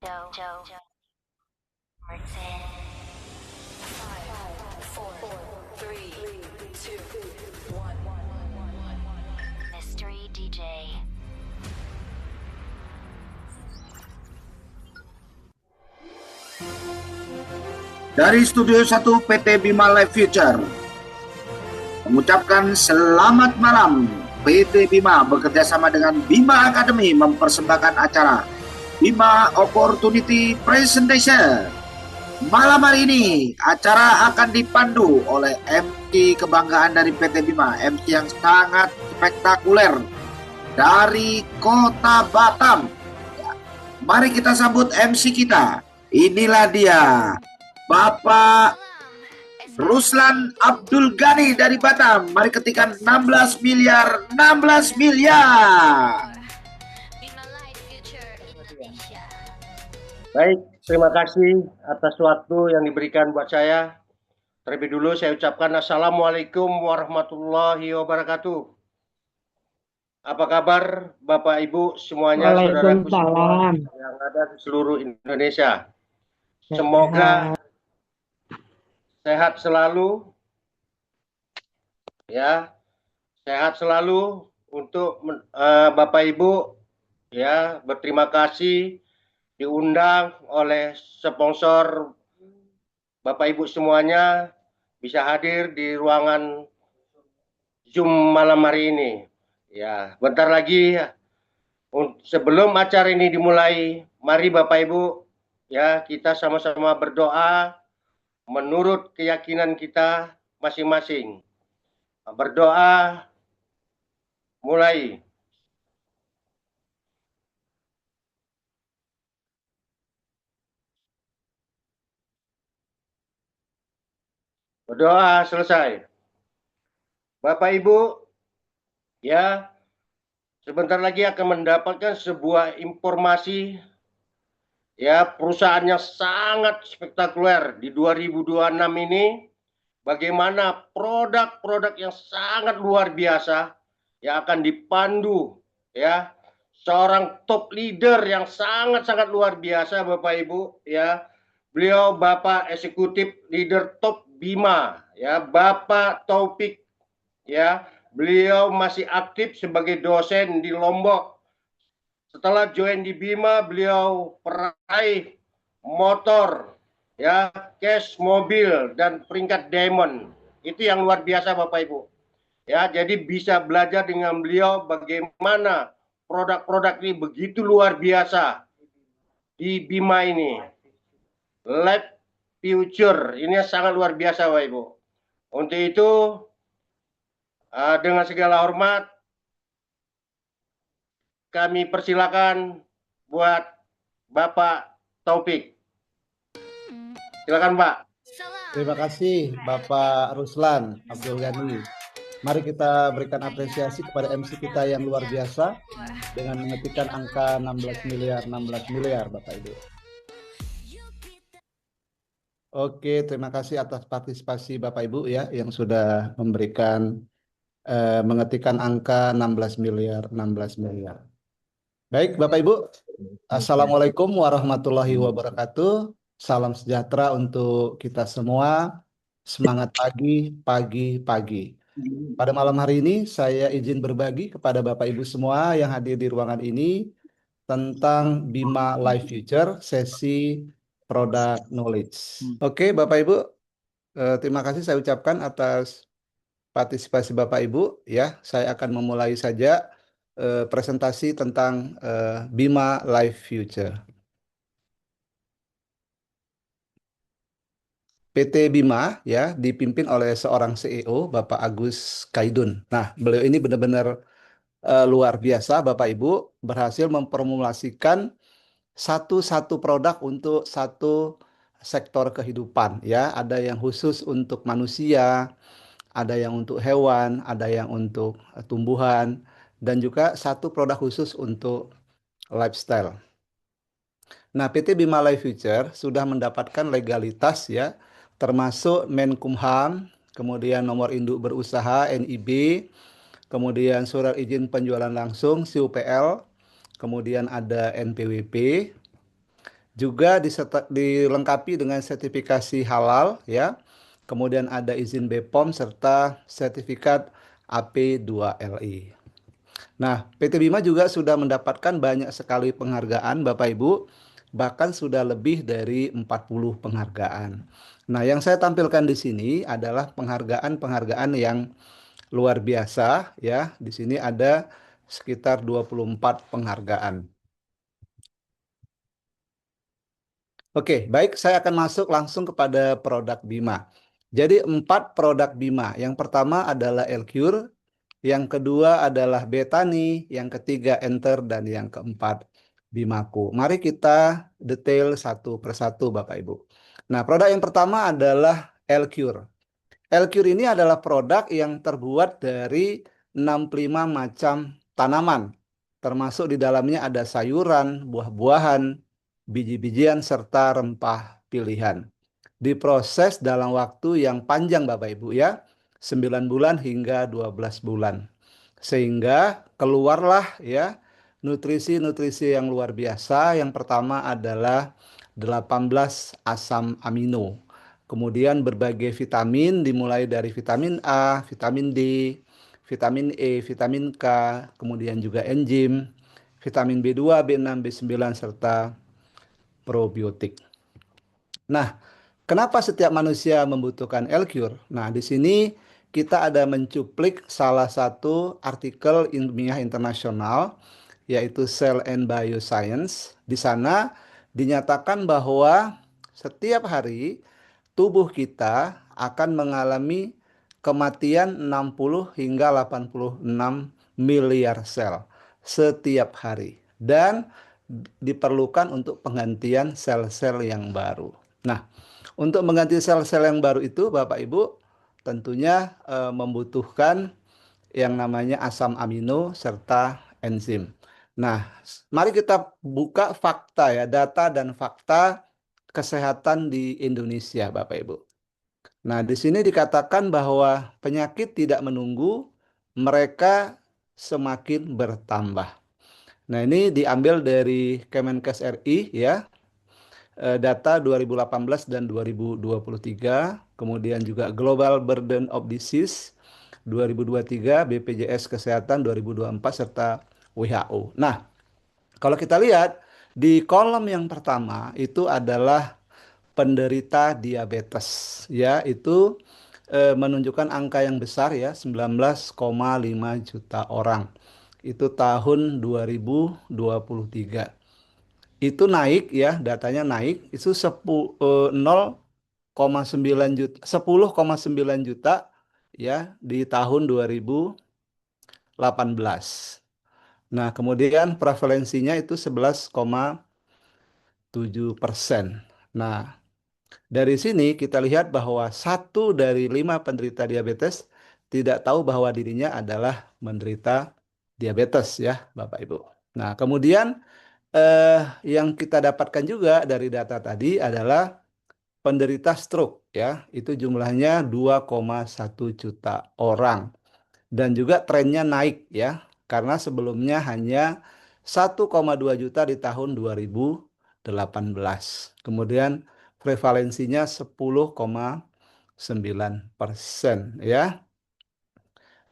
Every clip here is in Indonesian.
Martin. 5, 4, 3, 2, 1. Mystery DJ. Dari Studio 1 PT Bima Life Future mengucapkan selamat malam. PT Bima bekerjasama dengan Bima Academy mempersembahkan acara Bima Opportunity Presentation. Malam hari ini acara akan dipandu oleh MC kebanggaan dari PT Bima, MC yang sangat spektakuler dari Kota Batam. Mari kita sambut MC kita. Inilah dia, Bapak Ruslan Abdul Ghani dari Batam. Mari ketikkan 16 miliar, 16 miliar. Baik, terima kasih atas waktu yang diberikan buat saya. Terlebih dulu saya ucapkan Assalamualaikum warahmatullahi wabarakatuh. Apa kabar Bapak Ibu semuanya, saudaraku semua yang ada di seluruh Indonesia. Semoga sehat selalu, ya, sehat selalu untuk Bapak Ibu, ya. Berterima kasih diundang oleh sponsor Bapak Ibu semuanya bisa hadir di ruangan Zoom malam hari ini. Ya, bentar lagi sebelum acara ini dimulai, mari Bapak Ibu, ya, kita sama-sama berdoa menurut keyakinan kita masing-masing. Berdoa mulai. Berdoa selesai. Bapak Ibu, ya, sebentar lagi akan mendapatkan sebuah informasi, ya, perusahaan yang sangat spektakuler di 2026 ini. Bagaimana produk-produk yang sangat luar biasa yang akan dipandu, ya, seorang top leader yang sangat-sangat luar biasa Bapak Ibu, ya. Beliau Bapak Eksekutif Leader Top Bima, ya, Bapak Taufik, ya. Beliau masih aktif sebagai dosen di Lombok. Setelah join di Bima, beliau peraih motor, ya, cash mobil dan peringkat diamond. Itu yang luar biasa Bapak Ibu. Ya, jadi bisa belajar dengan beliau bagaimana produk-produk ini begitu luar biasa di Bima ini. Life Future ini sangat luar biasa Bapak Ibu. Untuk itu dengan segala hormat kami persilakan buat Bapak Taufik. Silakan Pak. Terima kasih Bapak Ruslan Abdul Ghani. Mari kita berikan apresiasi kepada MC kita yang luar biasa dengan mengetikkan angka 16 miliar Bapak Ibu. Oke, terima kasih atas partisipasi Bapak Ibu ya yang sudah memberikan mengetikkan angka 16 miliar. Baik Bapak Ibu, Assalamualaikum warahmatullahi wabarakatuh. Salam sejahtera untuk kita semua. Semangat pagi. Pada malam hari ini saya izin berbagi kepada Bapak Ibu semua yang hadir di ruangan ini tentang Bima Life Future sesi Product Knowledge. Oke Bapak Ibu, terima kasih saya ucapkan atas partisipasi Bapak Ibu ya. Saya akan memulai saja presentasi tentang Bima Life Future. PT Bima ya dipimpin oleh seorang CEO Bapak Agus Kaidun. Nah, beliau ini benar-benar luar biasa Bapak Ibu, berhasil memformulasikan satu produk untuk satu sektor kehidupan ya. Ada yang khusus untuk manusia, ada yang untuk hewan, ada yang untuk tumbuhan, dan juga satu produk khusus untuk lifestyle. Nah, PT Bima Life Future sudah mendapatkan legalitas ya, termasuk Menkumham, kemudian nomor induk berusaha NIB, kemudian surat izin penjualan langsung CUPL, kemudian ada NPWP, Juga dilengkapi dengan sertifikasi halal ya. Kemudian ada izin BPOM serta sertifikat AP2LI. Nah, PT Bima juga sudah mendapatkan banyak sekali penghargaan Bapak Ibu, bahkan sudah lebih dari 40 penghargaan. Nah, yang saya tampilkan di sini adalah penghargaan-penghargaan yang luar biasa ya. Di sini ada sekitar 24 penghargaan. Oke, baik, saya akan masuk langsung kepada produk Bima. Jadi 4 produk Bima. Yang pertama adalah Elcure, yang kedua adalah Betani, yang ketiga Enter, dan yang keempat Bimaku. Mari kita detail satu persatu Bapak Ibu. Nah, produk yang pertama adalah Elcure. Elcure ini adalah produk yang terbuat dari 65 macam tanaman, termasuk di dalamnya ada sayuran, buah-buahan, biji-bijian, serta rempah pilihan. Diproses dalam waktu yang panjang Bapak Ibu ya, 9 bulan hingga 12 bulan. Sehingga keluarlah ya nutrisi-nutrisi yang luar biasa. Yang pertama adalah 18 asam amino. Kemudian berbagai vitamin dimulai dari vitamin A, vitamin D, vitamin E, vitamin K, kemudian juga enzim, vitamin B2, B6, B9 serta probiotik. Nah, kenapa setiap manusia membutuhkan Elcure? Nah, di sini kita ada mencuplik salah satu artikel ilmiah internasional yaitu Cell and Bioscience. Di sana dinyatakan bahwa setiap hari tubuh kita akan mengalami kematian 60 hingga 86 miliar sel setiap hari dan diperlukan untuk penggantian sel-sel yang baru. Nah, untuk mengganti sel-sel yang baru itu Bapak Ibu tentunya membutuhkan yang namanya asam amino serta enzim. Nah, mari kita buka fakta ya, data dan fakta kesehatan di Indonesia, Bapak Ibu. Nah, di sini dikatakan bahwa penyakit tidak menunggu, mereka semakin bertambah. Nah, ini diambil dari Kemenkes RI ya, data 2018 dan 2023, kemudian juga Global Burden of Disease 2023, BPJS Kesehatan 2024, serta WHO. Nah, kalau kita lihat di kolom yang pertama itu adalah penderita diabetes, ya itu menunjukkan angka yang besar ya 19,5 juta orang. Itu tahun 2023. Itu naik ya, datanya naik itu 0,9 juta, 10,9 juta ya di tahun 2018. Nah, kemudian prevalensinya itu 11,7%. Nah, dari sini kita lihat bahwa 1 dari 5 penderita diabetes tidak tahu bahwa dirinya adalah menderita diabetes ya, Bapak Ibu. Nah, kemudian yang kita dapatkan juga dari data tadi adalah penderita stroke ya, itu jumlahnya 2,1 juta orang. Dan juga trennya naik ya, karena sebelumnya hanya 1,2 juta di tahun 2018. Kemudian prevalensinya 10,9% ya.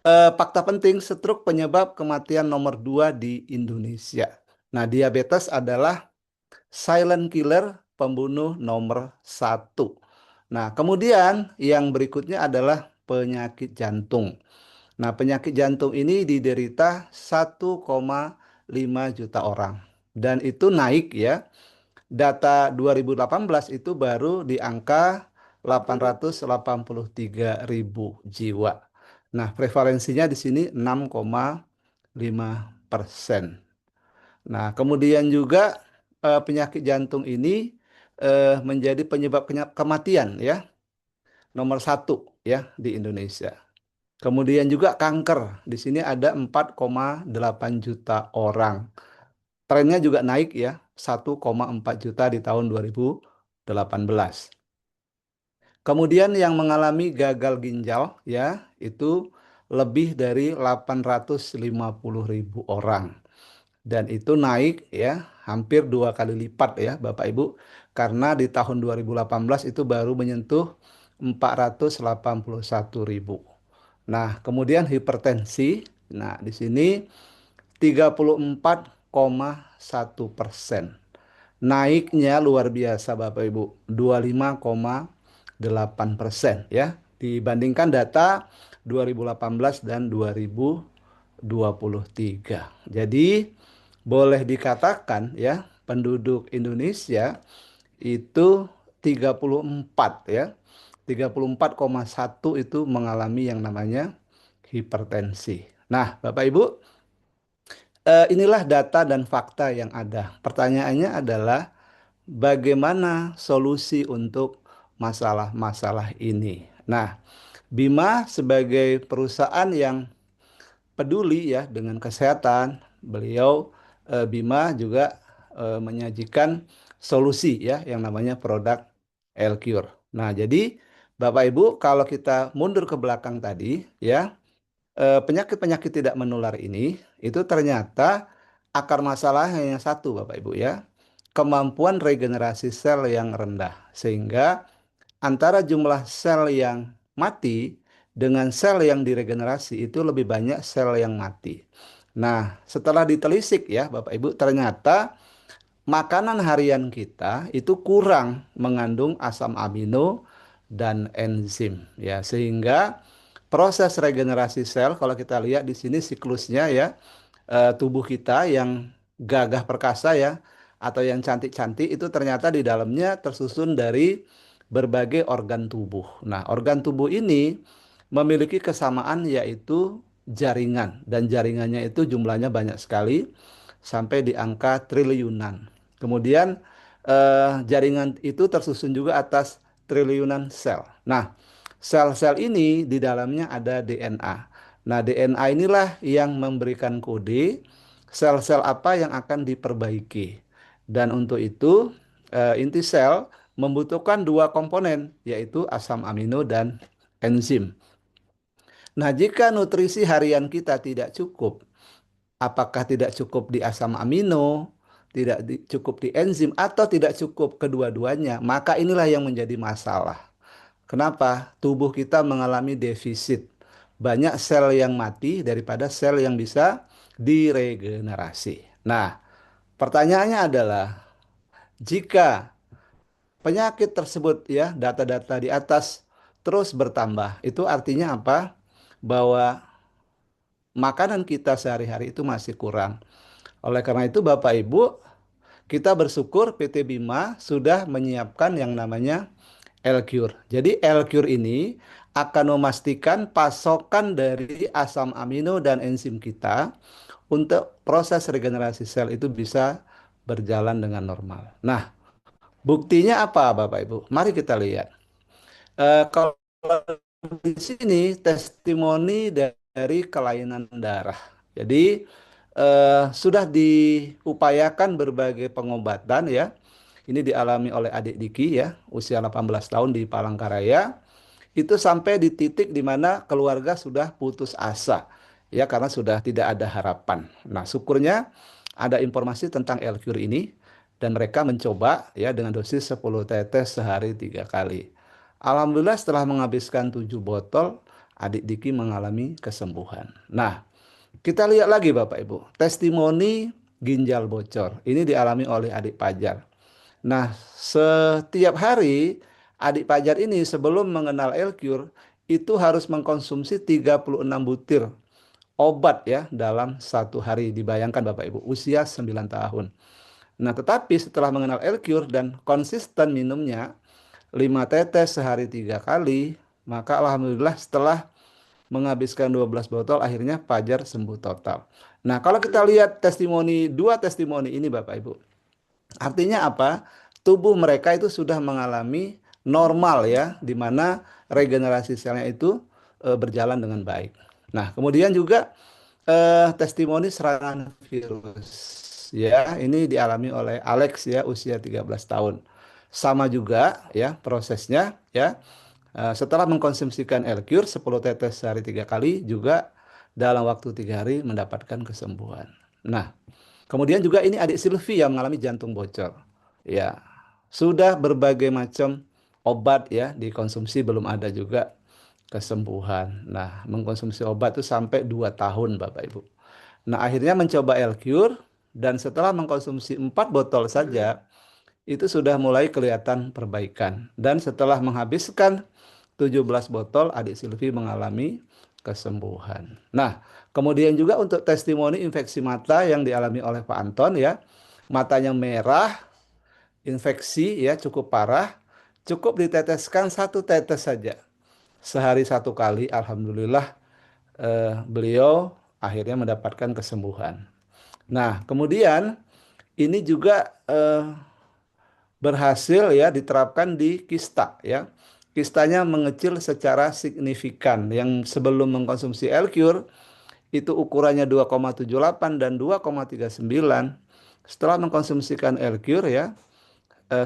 Fakta penting, stroke penyebab kematian nomor 2 di Indonesia. Nah, diabetes adalah silent killer, pembunuh nomor 1. Nah, kemudian yang berikutnya adalah penyakit jantung. Nah, penyakit jantung ini diderita 1,5 juta orang. Dan itu naik ya. Data 2018 itu baru di angka 883.000 jiwa. Nah, prevalensinya di sini 6,5%. Nah, kemudian juga penyakit jantung ini menjadi penyebab kematian ya. Nomor 1 ya di Indonesia. Kemudian juga kanker. Di sini ada 4,8 juta orang. Trennya juga naik ya, 1,4 juta di tahun 2018. Kemudian yang mengalami gagal ginjal ya, itu lebih dari 850.000 orang. Dan itu naik ya, hampir 2 kali lipat ya Bapak Ibu. Karena di tahun 2018 itu baru menyentuh 481.000. Nah, kemudian hipertensi. Nah, di sini 34,1%. Naiknya luar biasa Bapak Ibu, 25,8% ya. Dibandingkan data 2018 dan 2023. Jadi boleh dikatakan ya, penduduk Indonesia itu 34 ya. 34,1 itu mengalami yang namanya hipertensi. Nah, Bapak Ibu, inilah data dan fakta yang ada. Pertanyaannya adalah bagaimana solusi untuk masalah-masalah ini. Nah, Bima sebagai perusahaan yang peduli ya dengan kesehatan, beliau Bima juga menyajikan solusi ya yang namanya produk Elcure. Nah, jadi Bapak Ibu kalau kita mundur ke belakang tadi ya, penyakit-penyakit tidak menular ini itu ternyata akar masalah hanya satu Bapak Ibu ya. Kemampuan regenerasi sel yang rendah sehingga antara jumlah sel yang mati dengan sel yang diregenerasi itu lebih banyak sel yang mati. Nah, setelah ditelisik ya Bapak Ibu, ternyata makanan harian kita itu kurang mengandung asam amino dan enzim ya, sehingga proses regenerasi sel kalau kita lihat di sini siklusnya ya, tubuh kita yang gagah perkasa ya atau yang cantik-cantik itu ternyata di dalamnya tersusun dari berbagai organ tubuh. Nah, organ tubuh ini memiliki kesamaan yaitu jaringan dan jaringannya itu jumlahnya banyak sekali sampai di angka triliunan. Kemudian jaringan itu tersusun juga atas triliunan sel. Nah, sel-sel ini di dalamnya ada DNA. Nah, DNA inilah yang memberikan kode sel-sel apa yang akan diperbaiki. Dan untuk itu, inti sel membutuhkan dua komponen, yaitu asam amino dan enzim. Nah, jika nutrisi harian kita tidak cukup, apakah tidak cukup di asam amino, tidak cukup di enzim, atau tidak cukup kedua-duanya, maka inilah yang menjadi masalah. Kenapa? Tubuh kita mengalami defisit. Banyak sel yang mati daripada sel yang bisa diregenerasi. Nah, pertanyaannya adalah, jika penyakit tersebut ya, data-data di atas terus bertambah, itu artinya apa? Bahwa makanan kita sehari-hari itu masih kurang. Oleh karena itu Bapak Ibu, kita bersyukur PT Bima sudah menyiapkan yang namanya Elcure. Jadi Elcure ini akan memastikan pasokan dari asam amino dan enzim kita untuk proses regenerasi sel itu bisa berjalan dengan normal. Nah, buktinya apa Bapak Ibu? Mari kita lihat. Kalau di sini testimoni dari kelainan darah. Jadi sudah diupayakan berbagai pengobatan ya. Ini dialami oleh adik Diki ya, usia 18 tahun di Palangkaraya. Itu sampai di titik di mana keluarga sudah putus asa ya karena sudah tidak ada harapan. Nah, syukurnya ada informasi tentang Elcure ini dan mereka mencoba ya dengan dosis 10 tetes sehari 3 kali. Alhamdulillah setelah menghabiskan 7 botol, adik Diki mengalami kesembuhan. Nah, kita lihat lagi Bapak Ibu, testimoni ginjal bocor. Ini dialami oleh adik Pajar. Nah, setiap hari adik Pajar ini sebelum mengenal Elcure itu harus mengkonsumsi 36 butir obat ya dalam satu hari. Dibayangkan Bapak Ibu, usia 9 tahun. Nah, tetapi setelah mengenal Elcure dan konsisten minumnya 5 tetes sehari 3 kali, maka alhamdulillah setelah menghabiskan 12 botol akhirnya Pajar sembuh total. Nah, kalau kita lihat dua testimoni ini Bapak Ibu, artinya apa? Tubuh mereka itu sudah mengalami normal ya, di mana regenerasi selnya itu berjalan dengan baik. Nah, kemudian juga testimoni serangan virus. Ya, ini dialami oleh Alex ya, usia 13 tahun. Sama juga ya prosesnya ya. Setelah mengkonsumsikan Elcure 10 tetes sehari 3 kali juga dalam waktu 3 hari mendapatkan kesembuhan. Nah, Kemudian juga ini adik Silvi yang mengalami jantung bocor. Ya, sudah berbagai macam obat ya dikonsumsi belum ada juga kesembuhan. Nah, mengkonsumsi obat itu sampai 2 tahun Bapak Ibu. Nah, akhirnya mencoba L-Cure dan setelah mengkonsumsi 4 botol saja itu sudah mulai kelihatan perbaikan. Dan setelah menghabiskan 17 botol, adik Silvi mengalami kesembuhan. Nah, kemudian juga untuk testimoni infeksi mata yang dialami oleh Pak Anton ya, matanya merah, infeksi ya cukup parah, cukup diteteskan 1 tetes saja. Sehari 1 kali, alhamdulillah beliau akhirnya mendapatkan kesembuhan. Nah, kemudian ini juga berhasil ya diterapkan di kista ya. Kistanya mengecil secara signifikan. Yang sebelum mengkonsumsi L-Cure itu ukurannya 2,78 dan 2,39. Setelah mengkonsumsikan L-Cure ya,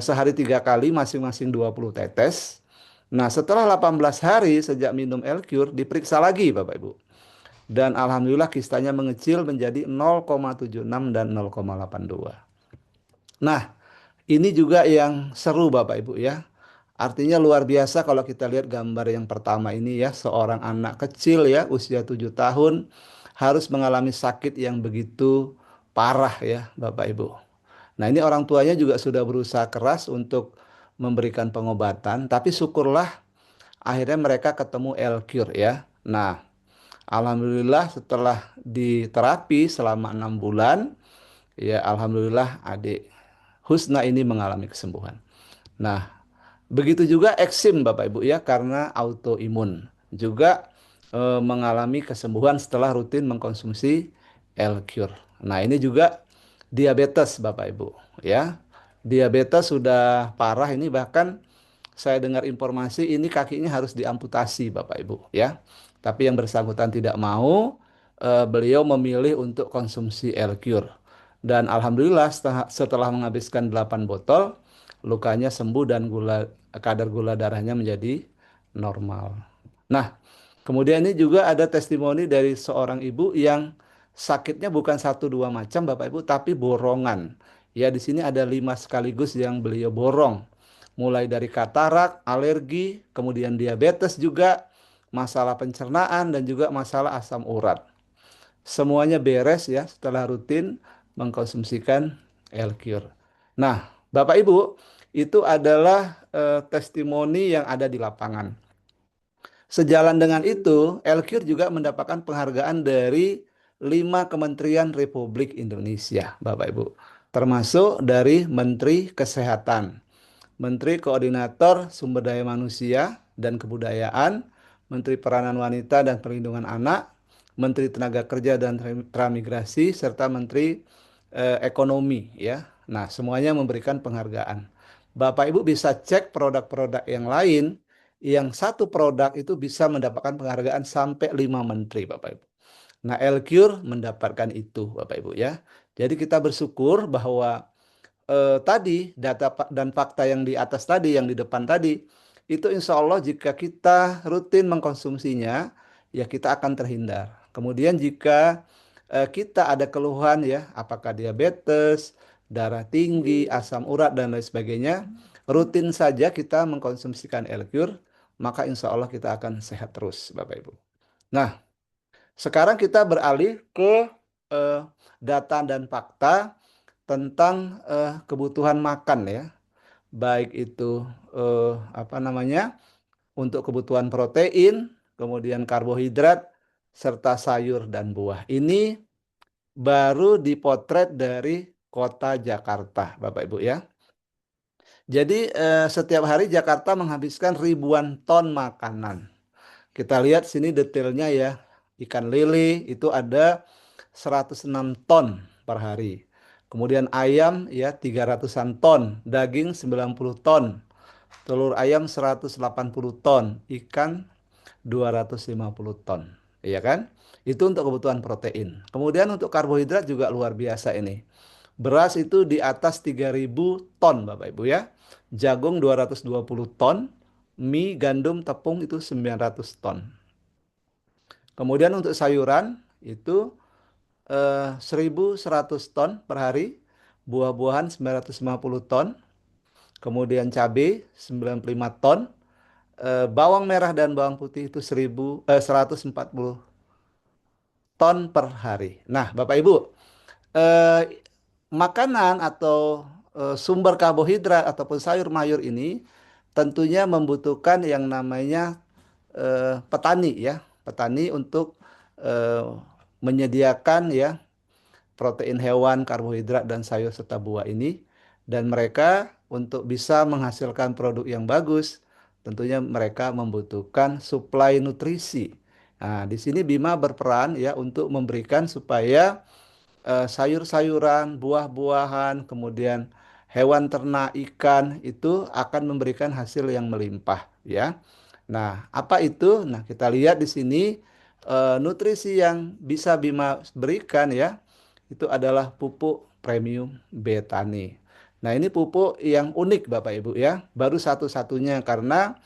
sehari 3 kali masing-masing 20 tetes. Nah, setelah 18 hari sejak minum L-Cure diperiksa lagi Bapak Ibu. Dan alhamdulillah kistanya mengecil menjadi 0,76 dan 0,82. Nah, ini juga yang seru Bapak Ibu ya. Artinya luar biasa kalau kita lihat gambar yang pertama ini ya, seorang anak kecil ya, usia 7 tahun harus mengalami sakit yang begitu parah ya, Bapak Ibu. Nah, ini orang tuanya juga sudah berusaha keras untuk memberikan pengobatan, tapi syukurlah akhirnya mereka ketemu L-Cure ya. Nah, alhamdulillah setelah diterapi selama 6 bulan, ya alhamdulillah adik Husna ini mengalami kesembuhan. Nah, begitu juga eksim Bapak Ibu ya karena autoimun juga mengalami kesembuhan setelah rutin mengkonsumsi L-Cure. Nah, ini juga diabetes Bapak Ibu ya. Diabetes sudah parah ini, bahkan saya dengar informasi ini kakinya harus diamputasi Bapak Ibu ya. Tapi yang bersangkutan tidak mau, beliau memilih untuk konsumsi L-Cure. Dan alhamdulillah setelah menghabiskan 8 botol, lukanya sembuh dan kadar gula darahnya menjadi normal. Nah, kemudian ini juga ada testimoni dari seorang ibu yang sakitnya bukan 1 2 macam Bapak Ibu, tapi borongan. Ya, di sini ada 5 sekaligus yang beliau borong. Mulai dari katarak, alergi, kemudian diabetes juga, masalah pencernaan dan juga masalah asam urat. Semuanya beres ya setelah rutin mengkonsumsikan L-Cure. Nah, Bapak Ibu, itu adalah testimoni yang ada di lapangan. Sejalan dengan itu, L-Cure juga mendapatkan penghargaan dari 5 Kementerian Republik Indonesia, Bapak Ibu. Termasuk dari Menteri Kesehatan, Menteri Koordinator Sumber Daya Manusia dan Kebudayaan, Menteri Peranan Wanita dan Perlindungan Anak, Menteri Tenaga Kerja dan Transmigrasi, serta Menteri Ekonomi ya. Nah, semuanya memberikan penghargaan. Bapak Ibu bisa cek produk-produk yang lain, yang satu produk itu bisa mendapatkan penghargaan sampai 5 menteri Bapak Ibu. Nah, L-Cure mendapatkan itu Bapak Ibu ya. Jadi kita bersyukur bahwa tadi data dan fakta yang di atas tadi, yang di depan tadi, itu insya Allah jika kita rutin mengkonsumsinya, ya kita akan terhindar. Kemudian jika kita ada keluhan ya, apakah diabetes, darah tinggi, asam urat, dan lain sebagainya, rutin saja kita mengkonsumsikan L-Cure, maka insya Allah kita akan sehat terus, Bapak Ibu. Nah, sekarang kita beralih ke data dan fakta tentang kebutuhan makan ya, baik itu apa namanya, untuk kebutuhan protein, kemudian karbohidrat, serta sayur dan buah. Ini baru dipotret dari kota Jakarta, Bapak Ibu ya. Jadi setiap hari Jakarta menghabiskan ribuan ton makanan. Kita lihat sini detailnya ya. Ikan lele itu ada 106 ton per hari. Kemudian ayam ya 300-an ton, daging 90 ton, telur ayam 180 ton, ikan 250 ton. Iya kan? Itu untuk kebutuhan protein. Kemudian untuk karbohidrat juga luar biasa ini. Beras itu di atas 3.000 ton Bapak Ibu ya. Jagung 220 ton, mie, gandum, tepung itu 900 ton. Kemudian untuk sayuran itu 1.100 ton per hari, buah-buahan 950 ton, kemudian cabai 95 ton, bawang merah dan bawang putih itu 140 ton per hari. Nah, Bapak Ibu, eh, makanan atau sumber karbohidrat ataupun sayur mayur ini tentunya membutuhkan yang namanya petani ya, petani untuk eh, menyediakan ya protein hewan, karbohidrat dan sayur serta buah ini, dan mereka untuk bisa menghasilkan produk yang bagus tentunya mereka membutuhkan suplai nutrisi. Nah, di sini Bima berperan ya untuk memberikan supaya sayur-sayuran, buah-buahan, kemudian hewan ternak, ikan itu akan memberikan hasil yang melimpah ya. Nah, apa itu? Nah, kita lihat di sini nutrisi yang bisa Bima berikan ya. Itu adalah pupuk premium betani. Nah, ini pupuk yang unik Bapak Ibu ya. Baru satu-satunya karena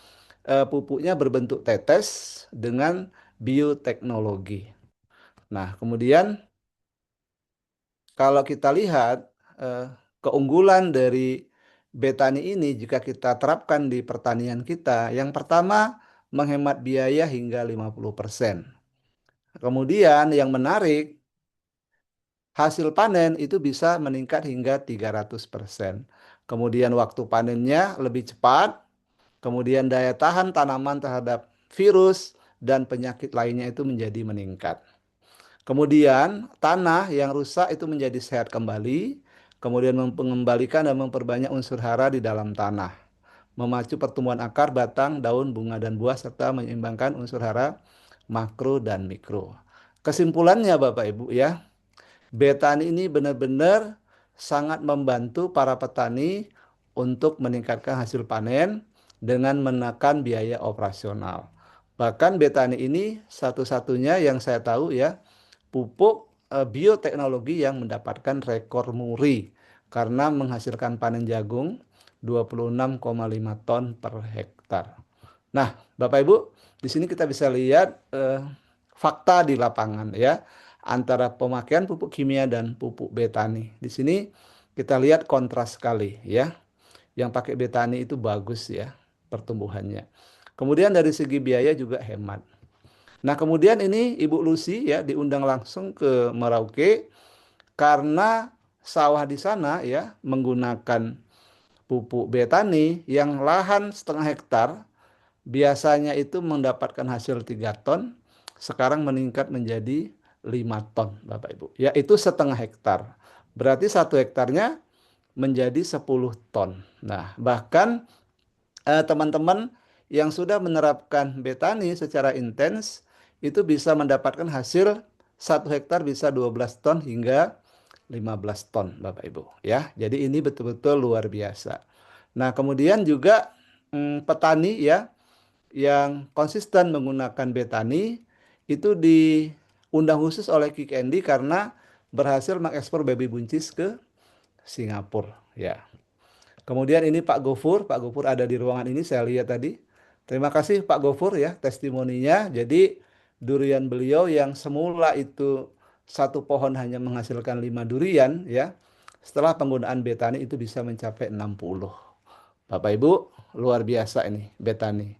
pupuknya berbentuk tetes dengan bioteknologi. Nah, kemudian kalau kita lihat keunggulan dari betani ini jika kita terapkan di pertanian kita, yang pertama menghemat biaya hingga 50%. Kemudian yang menarik, hasil panen itu bisa meningkat hingga 300%. Kemudian waktu panennya lebih cepat, kemudian daya tahan tanaman terhadap virus dan penyakit lainnya itu menjadi meningkat. Kemudian tanah yang rusak itu menjadi sehat kembali, kemudian mengembalikan dan memperbanyak unsur hara di dalam tanah, memacu pertumbuhan akar, batang, daun, bunga, dan buah, serta menyeimbangkan unsur hara makro dan mikro. Kesimpulannya Bapak Ibu ya, betani ini benar-benar sangat membantu para petani untuk meningkatkan hasil panen dengan menekan biaya operasional. Bahkan betani ini satu-satunya yang saya tahu ya, pupuk bioteknologi yang mendapatkan rekor muri karena menghasilkan panen jagung 26,5 ton per hektar. Nah, Bapak Ibu, di sini kita bisa lihat fakta di lapangan ya antara pemakaian pupuk kimia dan pupuk betani. Di sini kita lihat kontras sekali ya. Yang pakai betani itu bagus ya pertumbuhannya. Kemudian dari segi biaya juga hemat. Nah, kemudian ini Ibu Lucy ya diundang langsung ke Merauke karena sawah di sana ya menggunakan pupuk betani yang lahan 1,5 hektar biasanya itu mendapatkan hasil 3 ton, sekarang meningkat menjadi 5 ton Bapak Ibu. Yaitu 1,5 hektar. Berarti 1 hektarnya menjadi 10 ton. Nah, bahkan teman-teman yang sudah menerapkan betani secara intens itu bisa mendapatkan hasil 1 hektar bisa 12 ton hingga 15 ton Bapak Ibu ya. Jadi ini betul-betul luar biasa. Nah, kemudian juga petani ya yang konsisten menggunakan betani itu diundang khusus oleh Kick Andy karena berhasil mengekspor baby buncis ke Singapura ya. Kemudian ini Pak Gofur ada di ruangan ini saya lihat tadi. Terima kasih Pak Gofur ya testimoninya. Jadi durian beliau yang semula itu satu pohon hanya menghasilkan 5 durian ya. Setelah penggunaan betani itu bisa mencapai 60. Bapak Ibu, luar biasa ini betani.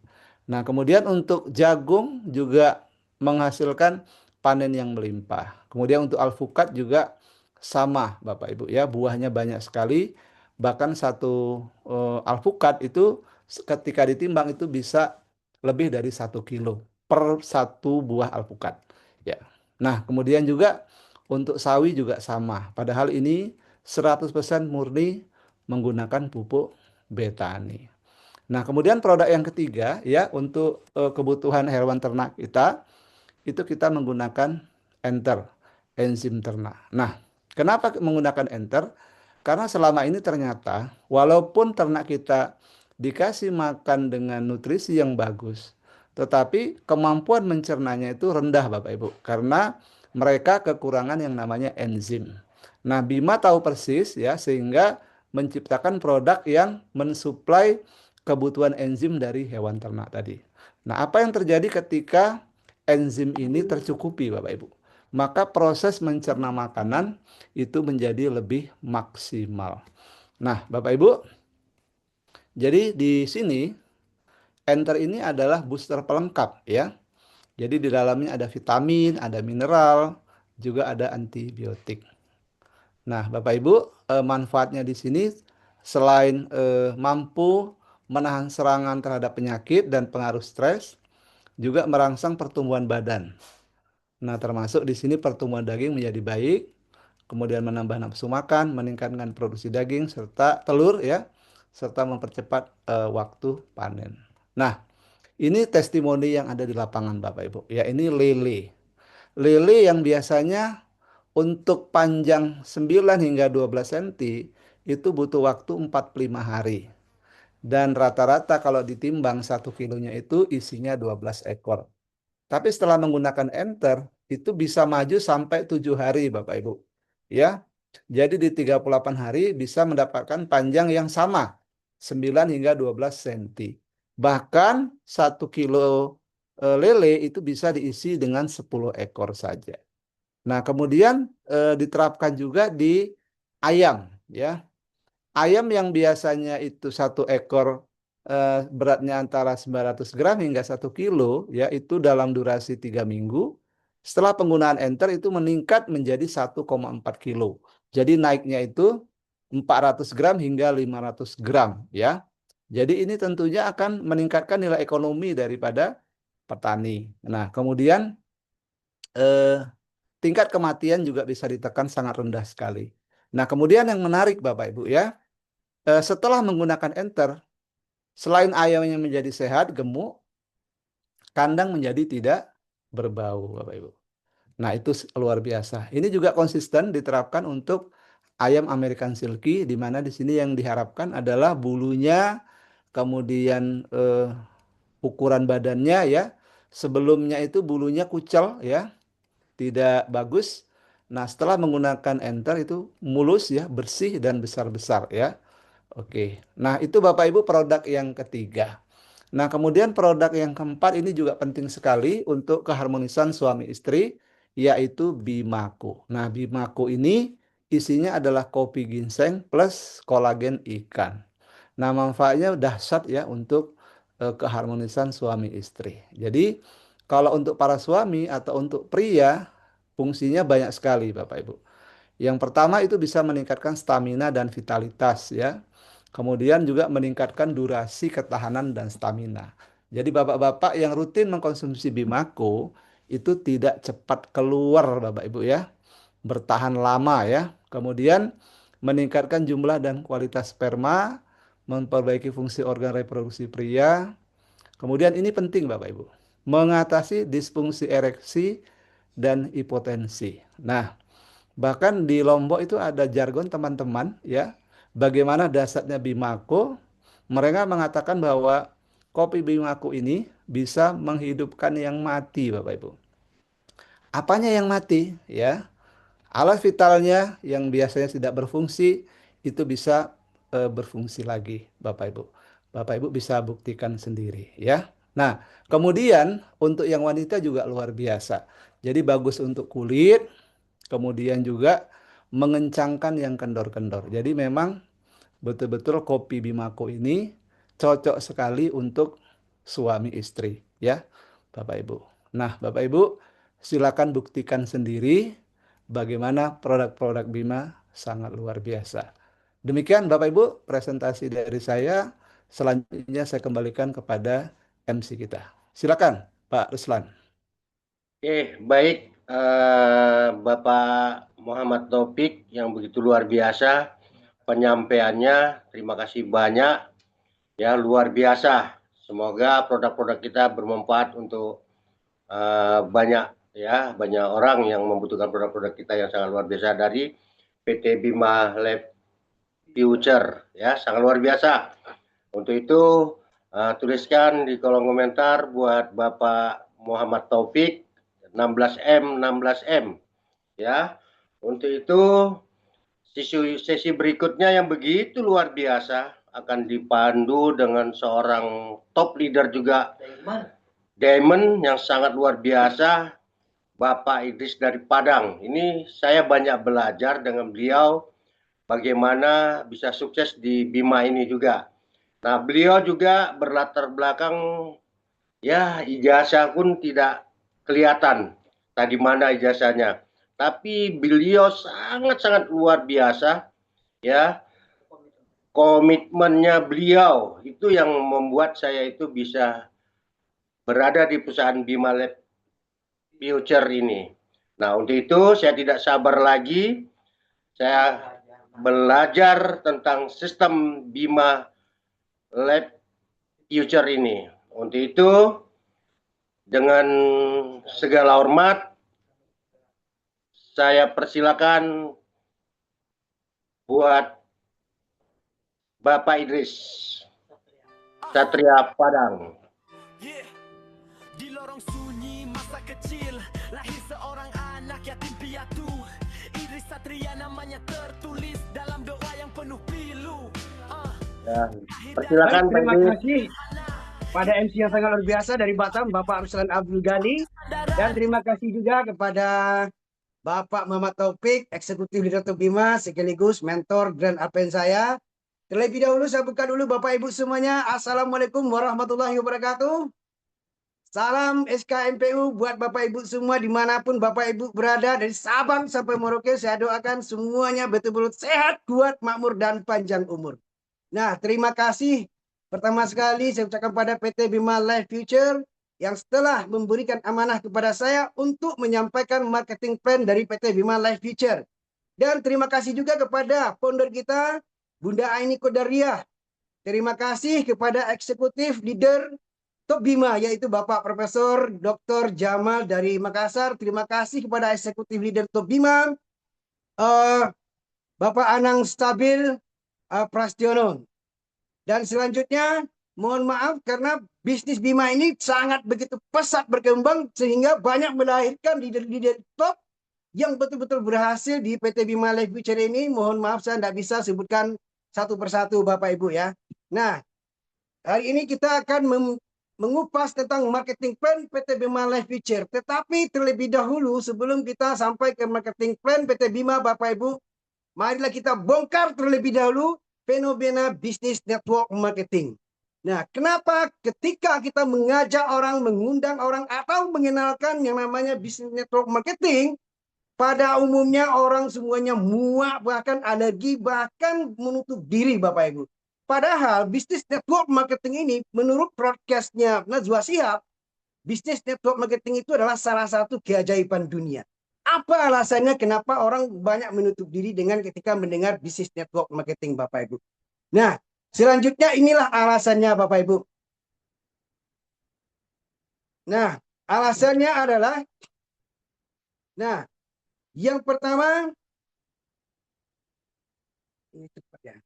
Nah, kemudian untuk jagung juga menghasilkan panen yang melimpah. Kemudian untuk alpukat juga sama Bapak Ibu ya, buahnya banyak sekali. Bahkan satu alpukat itu ketika ditimbang itu bisa lebih dari 1 kilo per satu buah alpukat. Ya. Nah, kemudian juga untuk sawi juga sama. Padahal ini 100% murni menggunakan pupuk betani. Nah, kemudian produk yang ketiga ya untuk kebutuhan hewan ternak kita itu kita menggunakan enter, enzim ternak. Nah, kenapa menggunakan enter? Karena selama ini ternyata walaupun ternak kita dikasih makan dengan nutrisi yang bagus, tetapi kemampuan mencernanya itu rendah Bapak Ibu karena mereka kekurangan yang namanya enzim. Nah, Bima tahu persis ya sehingga menciptakan produk yang mensuplai kebutuhan enzim dari hewan ternak tadi. Nah, apa yang terjadi ketika enzim ini tercukupi Bapak Ibu? maka proses mencerna makanan itu menjadi lebih maksimal. Nah, Bapak Ibu, jadi di sini enter ini adalah booster pelengkap ya. Jadi di dalamnya ada vitamin, ada mineral, juga ada antibiotik. Nah, Bapak Ibu, manfaatnya di sini selain mampu menahan serangan terhadap penyakit dan pengaruh stres, juga merangsang pertumbuhan badan. Nah, termasuk di sini pertumbuhan daging menjadi baik, kemudian menambah nafsu makan, meningkatkan produksi daging serta telur ya, serta mempercepat waktu panen. Nah, ini testimoni yang ada di lapangan Bapak Ibu. Ya, ini lele. Lele yang biasanya untuk panjang 9 hingga 12 cm itu butuh waktu 45 hari. Dan rata-rata kalau ditimbang 1 kilonya itu isinya 12 ekor. Tapi setelah menggunakan enter, itu bisa maju sampai 7 hari Bapak Ibu. Ya, jadi di 38 hari bisa mendapatkan panjang yang sama, 9 hingga 12 cm. Bahkan 1 kilo lele itu bisa diisi dengan 10 ekor saja. Nah, kemudian diterapkan juga di ayam, ya. Ayam yang biasanya itu 1 ekor beratnya antara 900 gram hingga 1 kilo, ya itu dalam durasi 3 minggu. Setelah penggunaan enter itu meningkat menjadi 1,4 kilo. Jadi naiknya itu 400 gram hingga 500 gram, ya. Jadi ini tentunya akan meningkatkan nilai ekonomi daripada petani. Nah, kemudian tingkat kematian juga bisa ditekan sangat rendah sekali. Nah, kemudian yang menarik Bapak Ibu ya, setelah menggunakan enter, selain ayamnya menjadi sehat, gemuk, kandang menjadi tidak berbau Bapak Ibu. Nah, itu luar biasa. Ini juga konsisten diterapkan untuk ayam American Silky, di mana di sini yang diharapkan adalah bulunya, kemudian ukuran badannya ya. Sebelumnya itu bulunya kucel ya, tidak bagus. Nah, setelah menggunakan enter itu mulus ya, bersih dan besar-besar ya. Oke. Nah, itu Bapak Ibu produk yang ketiga. Nah, kemudian produk yang keempat ini juga penting sekali untuk keharmonisan suami istri, yaitu Bimaku. Nah, Bimaku ini isinya adalah kopi ginseng plus kolagen ikan. Nah, manfaatnya dahsyat ya untuk keharmonisan suami istri. Jadi, kalau untuk para suami atau untuk pria, fungsinya banyak sekali Bapak Ibu. Yang pertama itu bisa meningkatkan stamina dan vitalitas ya. Kemudian juga meningkatkan durasi ketahanan dan stamina. Jadi bapak-bapak yang rutin mengkonsumsi Bimaku itu tidak cepat keluar Bapak Ibu ya. Bertahan lama ya. Kemudian meningkatkan jumlah dan kualitas sperma, memperbaiki fungsi organ reproduksi pria. Kemudian ini penting Bapak Ibu, mengatasi disfungsi ereksi dan hipotensi. Nah, bahkan di Lombok itu ada jargon teman-teman ya, bagaimana dasarnya Bimaku. Mereka mengatakan bahwa kopi Bimaku ini bisa menghidupkan yang mati, Bapak Ibu. Apanya yang mati? Ya, alat vitalnya yang biasanya tidak berfungsi itu bisa berfungsi lagi, Bapak Ibu. Bapak Ibu bisa buktikan sendiri ya. Nah, kemudian untuk yang wanita juga luar biasa. Jadi bagus untuk kulit, kemudian juga mengencangkan yang kendor-kendor. Jadi memang betul-betul kopi Bimaku ini cocok sekali untuk suami istri ya, Bapak Ibu. Nah, Bapak Ibu silakan buktikan sendiri bagaimana produk-produk Bima sangat luar biasa. Demikian Bapak Ibu presentasi dari saya. Selanjutnya saya kembalikan kepada MC kita. Silakan Pak Ruslan. Oke, baik Bapak Muhammad Taufik yang begitu luar biasa penyampaiannya. Terima kasih banyak. Ya, luar biasa. Semoga produk-produk kita bermanfaat untuk banyak orang yang membutuhkan produk-produk kita yang sangat luar biasa dari PT Bima Lab Future ya, sangat luar biasa. Untuk itu tuliskan di kolom komentar buat Bapak Muhammad Taufik 16M 16M ya. Untuk itu sesi berikutnya yang begitu luar biasa akan dipandu dengan seorang top leader juga, Diamond yang sangat luar biasa Bapak Idris dari Padang. Ini saya banyak belajar dengan beliau bagaimana bisa sukses di Bima ini juga. Nah, beliau juga berlatar belakang ya ijazah pun tidak kelihatan tadi mana ijazahnya. Tapi beliau sangat-sangat luar biasa ya. Komitmennya beliau itu yang membuat saya itu bisa berada di perusahaan Bima Lab Future ini. Nah, untuk itu saya tidak sabar lagi. Saya belajar tentang sistem Bima Lab Future ini. Untuk itu, dengan segala hormat, saya persilakan buat Bapak Idris Satria Padang. Yeah. Di lorong sunyi masa kecil lahir seorang anak yatim piatu. Idris Satria namanya tertulis dalam doa yang penuh pilu. Ya, persilakan Pak Terima Idris. kasih pada MC yang sangat luar biasa dari Batam, Bapak Ruslan Abdul Ghani. Dan terima kasih juga kepada Bapak Muhammad Taufik, Eksekutif Direktur Bima, sekaligus mentor Grand Alpen saya. Terlebih dahulu saya buka dulu Bapak Ibu semuanya. Assalamualaikum warahmatullahi wabarakatuh. Salam SKMPU buat Bapak Ibu semua dimanapun Bapak Ibu berada, dari Sabang sampai Merauke. Saya doakan semuanya betul-betul sehat, kuat, makmur, dan panjang umur. Nah, terima kasih. Pertama sekali saya ucapkan pada PT Bima Life Future yang setelah memberikan amanah kepada saya untuk menyampaikan marketing plan dari PT Bima Life Future. Dan terima kasih juga kepada founder kita, Bunda Aini Kodariah. Terima kasih kepada eksekutif leader Top Bima, yaitu Bapak Profesor Dr. Jamal dari Makassar. Terima kasih kepada eksekutif leader Top Bima, Bapak Anang Stabil Prastiono. Dan selanjutnya, mohon maaf karena bisnis Bima ini sangat begitu pesat berkembang sehingga banyak melahirkan leader-leader top yang betul-betul berhasil di PT Bima Life Future ini. Mohon maaf saya tidak bisa sebutkan satu persatu Bapak Ibu ya. Nah, hari ini kita akan mengupas tentang marketing plan PT Bima Life Future. Tetapi terlebih dahulu sebelum kita sampai ke marketing plan PT Bima Bapak Ibu, marilah kita bongkar terlebih dahulu fenomena bisnis network marketing. Nah, kenapa ketika kita mengajak orang, mengundang orang, atau mengenalkan yang namanya bisnis network marketing, pada umumnya orang semuanya muak, bahkan alergi, bahkan menutup diri Bapak Ibu. Padahal bisnis network marketing ini menurut broadcastnya Najwa Shihab, bisnis network marketing itu adalah salah satu keajaiban dunia. Apa alasannya kenapa orang banyak menutup diri dengan ketika mendengar bisnis network marketing Bapak Ibu? Nah, selanjutnya inilah alasannya Bapak Ibu. Nah, alasannya adalah, nah, yang pertama, ini cepat ya.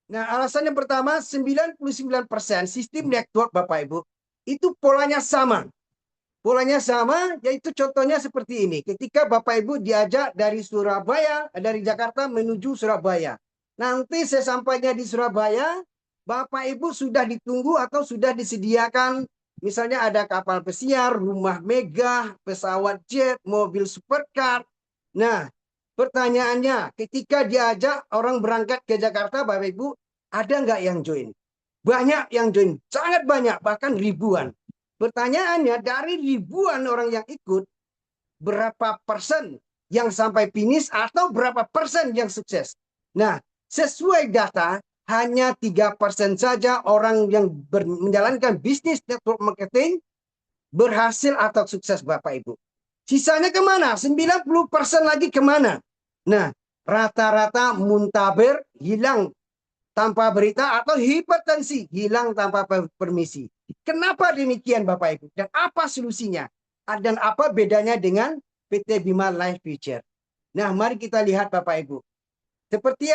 Nah, alasannya pertama, 99% sistem network Bapak Ibu, itu polanya sama. Polanya sama, yaitu contohnya seperti ini. Ketika Bapak Ibu diajak dari Surabaya, dari Jakarta menuju Surabaya. Nanti sesampainya di Surabaya, Bapak Ibu sudah ditunggu atau sudah disediakan. Misalnya ada kapal pesiar, rumah megah, pesawat jet, mobil supercar. Nah, pertanyaannya, ketika diajak orang berangkat ke Jakarta, Bapak Ibu, ada nggak yang join? Banyak yang join, sangat banyak, bahkan ribuan. Pertanyaannya, dari ribuan orang yang ikut, berapa persen yang sampai finish atau berapa persen yang sukses? Nah, sesuai data, hanya 3% saja orang yang menjalankan bisnis network marketing berhasil atau sukses Bapak Ibu. Sisanya kemana? 90% lagi kemana? Nah, rata-rata muntaber, hilang tanpa berita, atau hipertensi, hilang tanpa permisi. Kenapa demikian Bapak Ibu? Dan apa solusinya? Dan apa bedanya dengan PT Bima Life Future? Nah, mari kita lihat Bapak Ibu. Seperti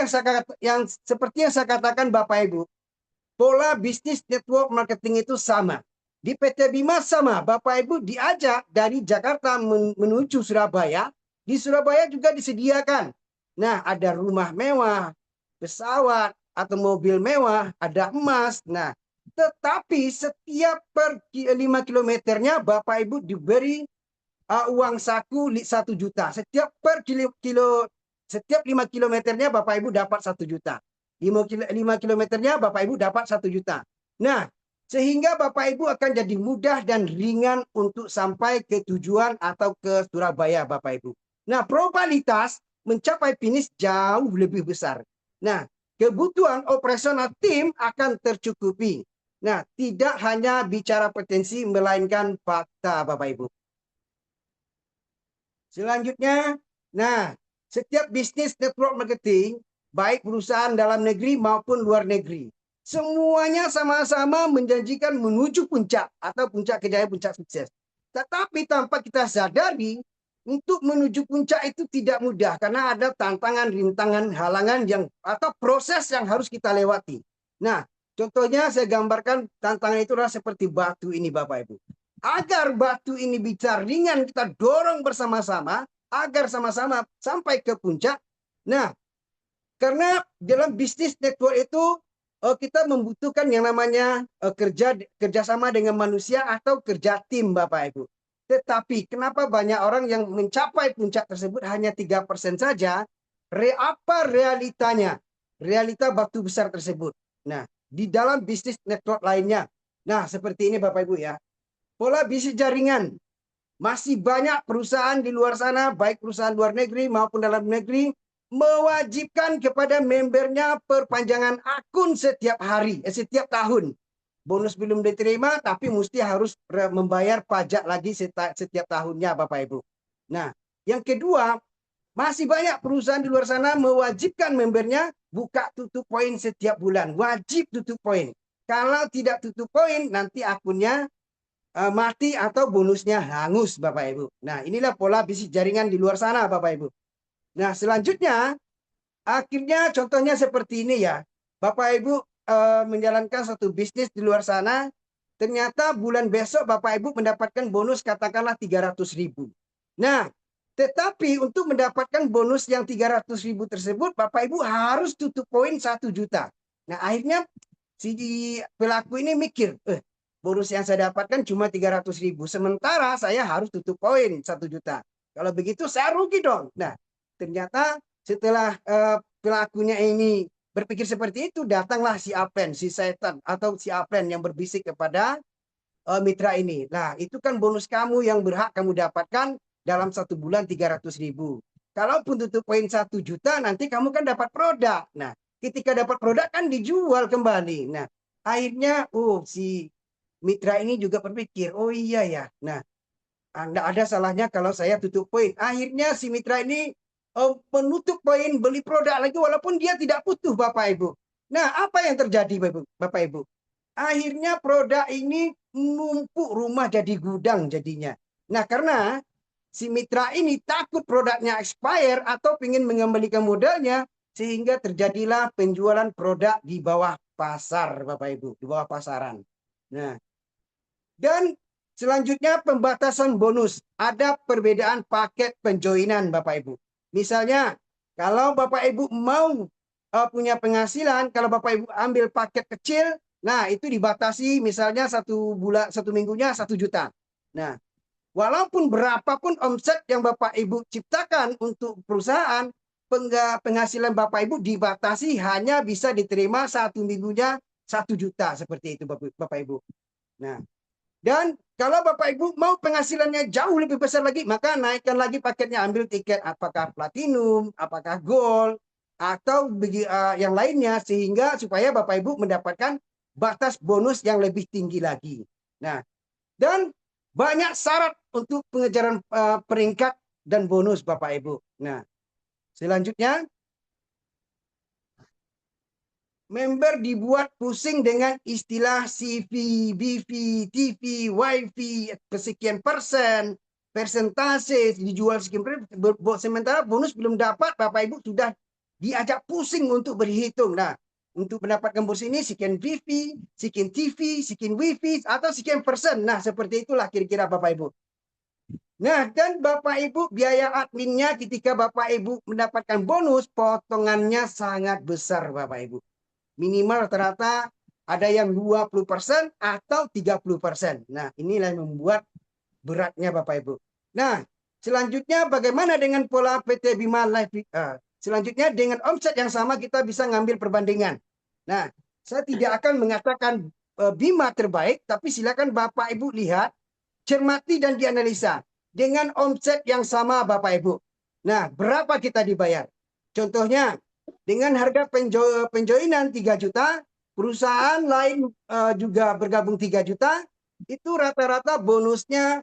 yang saya katakan Bapak Ibu, pola bisnis network marketing itu sama. Di PT Bima sama, Bapak Ibu diajak dari Jakarta menuju Surabaya. Di Surabaya juga disediakan. Nah, ada rumah mewah, pesawat atau mobil mewah, ada emas. Nah, Tetapi setiap per 5 kilometernya Bapak Ibu diberi uang saku 1 juta. Setiap 5 kilometernya Bapak Ibu dapat 1 juta. 5 kilometernya Bapak Ibu dapat 1 juta. Nah, sehingga Bapak Ibu akan jadi mudah dan ringan untuk sampai ke tujuan atau ke Surabaya Bapak Ibu. Nah, probabilitas mencapai finish jauh lebih besar. Nah, kebutuhan operasional tim akan tercukupi. Nah, tidak hanya bicara potensi melainkan fakta Bapak Ibu. Selanjutnya, nah, setiap bisnis network marketing, baik perusahaan dalam negeri maupun luar negeri, semuanya sama-sama menjanjikan menuju puncak atau puncak kejayaan, puncak sukses. Tetapi tanpa kita sadari, untuk menuju puncak itu tidak mudah karena ada tantangan, rintangan, halangan yang atau proses yang harus kita lewati. Nah, contohnya saya gambarkan tantangan itu adalah seperti batu ini Bapak Ibu. Agar batu ini bisa ringan, kita dorong bersama-sama agar sama-sama sampai ke puncak. Nah, karena dalam bisnis network itu kita membutuhkan yang namanya kerjasama dengan manusia atau kerja tim Bapak Ibu. Tetapi kenapa banyak orang yang mencapai puncak tersebut hanya 3% saja? Apa realitanya? Realita batu besar tersebut. Nah, di dalam bisnis network lainnya. Nah, seperti ini Bapak Ibu ya. Pola bisnis jaringan. Masih banyak perusahaan di luar sana, baik perusahaan luar negeri maupun dalam negeri, mewajibkan kepada membernya perpanjangan akun setiap hari, setiap tahun. Bonus belum diterima, tapi mesti harus membayar pajak lagi setiap tahunnya, Bapak Ibu. Nah, yang kedua, masih banyak perusahaan di luar sana mewajibkan membernya buka tutup poin setiap bulan. Wajib tutup poin. Kalau tidak tutup poin, nanti akunnya mati atau bonusnya hangus, Bapak Ibu. Nah, inilah pola bisnis jaringan di luar sana, Bapak Ibu. Nah, selanjutnya, akhirnya contohnya seperti ini ya. Bapak Ibu menjalankan satu bisnis di luar sana, ternyata bulan besok Bapak Ibu mendapatkan bonus katakanlah 300.000. Nah, tetapi untuk mendapatkan bonus yang 300.000 tersebut, Bapak Ibu harus tutup poin 1 juta. Nah, akhirnya si pelaku ini mikir, bonus yang saya dapatkan cuma 300.000, sementara saya harus tutup poin 1 juta. Kalau begitu saya rugi dong. Nah, ternyata setelah pelakunya ini berpikir seperti itu, datanglah si Aplen, si setan atau si Aplen yang berbisik kepada mitra ini. Nah, itu kan bonus kamu yang berhak kamu dapatkan dalam 1 bulan 300.000. Kalaupun tutup poin 1 juta, nanti kamu kan dapat produk. Nah, ketika dapat produk kan dijual kembali. Nah, akhirnya si mitra ini juga berpikir, oh iya ya. Nah, tidak ada salahnya kalau saya tutup poin. Akhirnya si mitra ini menutup poin, beli produk lagi walaupun dia tidak butuh Bapak Ibu. Nah, apa yang terjadi Bapak Ibu? Akhirnya produk ini numpuk, rumah jadi gudang jadinya. Nah, karena si mitra ini takut produknya expire atau ingin mengembalikan modalnya, sehingga terjadilah penjualan produk di bawah pasar Bapak Ibu, di bawah pasaran. Nah, dan selanjutnya pembatasan bonus. Ada perbedaan paket penjoinan Bapak Ibu. Misalnya, kalau Bapak Ibu mau punya penghasilan, kalau Bapak Ibu ambil paket kecil, nah itu dibatasi misalnya 1 minggunya 1 juta. Nah, walaupun berapapun omset yang Bapak Ibu ciptakan untuk perusahaan, penghasilan Bapak Ibu dibatasi hanya bisa diterima 1 minggunya 1 juta seperti itu Bapak Ibu. Nah, dan kalau Bapak Ibu mau penghasilannya jauh lebih besar lagi, maka naikkan lagi paketnya, ambil tiket apakah platinum, apakah gold, atau yang lainnya, sehingga supaya Bapak Ibu mendapatkan batas bonus yang lebih tinggi lagi. Nah, dan banyak syarat untuk pengejaran peringkat dan bonus Bapak Ibu. Nah, selanjutnya, member dibuat pusing dengan istilah CV, BV, TV, WiFi, sekian persen, persentase, dijual sekian persen, sementara bonus belum dapat, Bapak Ibu sudah diajak pusing untuk berhitung. Nah, untuk mendapatkan bonus ini, sekian BV, sekian TV, sekian WiFi, atau sekian persen. Nah, seperti itulah kira-kira Bapak Ibu. Nah, dan Bapak Ibu, biaya adminnya ketika Bapak Ibu mendapatkan bonus, potongannya sangat besar Bapak Ibu. Minimal rata-rata ada yang 20% atau 30%. Nah, inilah yang membuat beratnya Bapak Ibu. Nah, selanjutnya bagaimana dengan pola PT Bima Life? Selanjutnya dengan omset yang sama kita bisa ngambil perbandingan. Nah, saya tidak akan mengatakan Bima terbaik, tapi silakan Bapak Ibu lihat, cermati dan dianalisa. Dengan omset yang sama Bapak Ibu. Nah, berapa kita dibayar? Contohnya, dengan harga penjoinan 3 juta, perusahaan lain juga bergabung 3 juta, itu rata-rata bonusnya,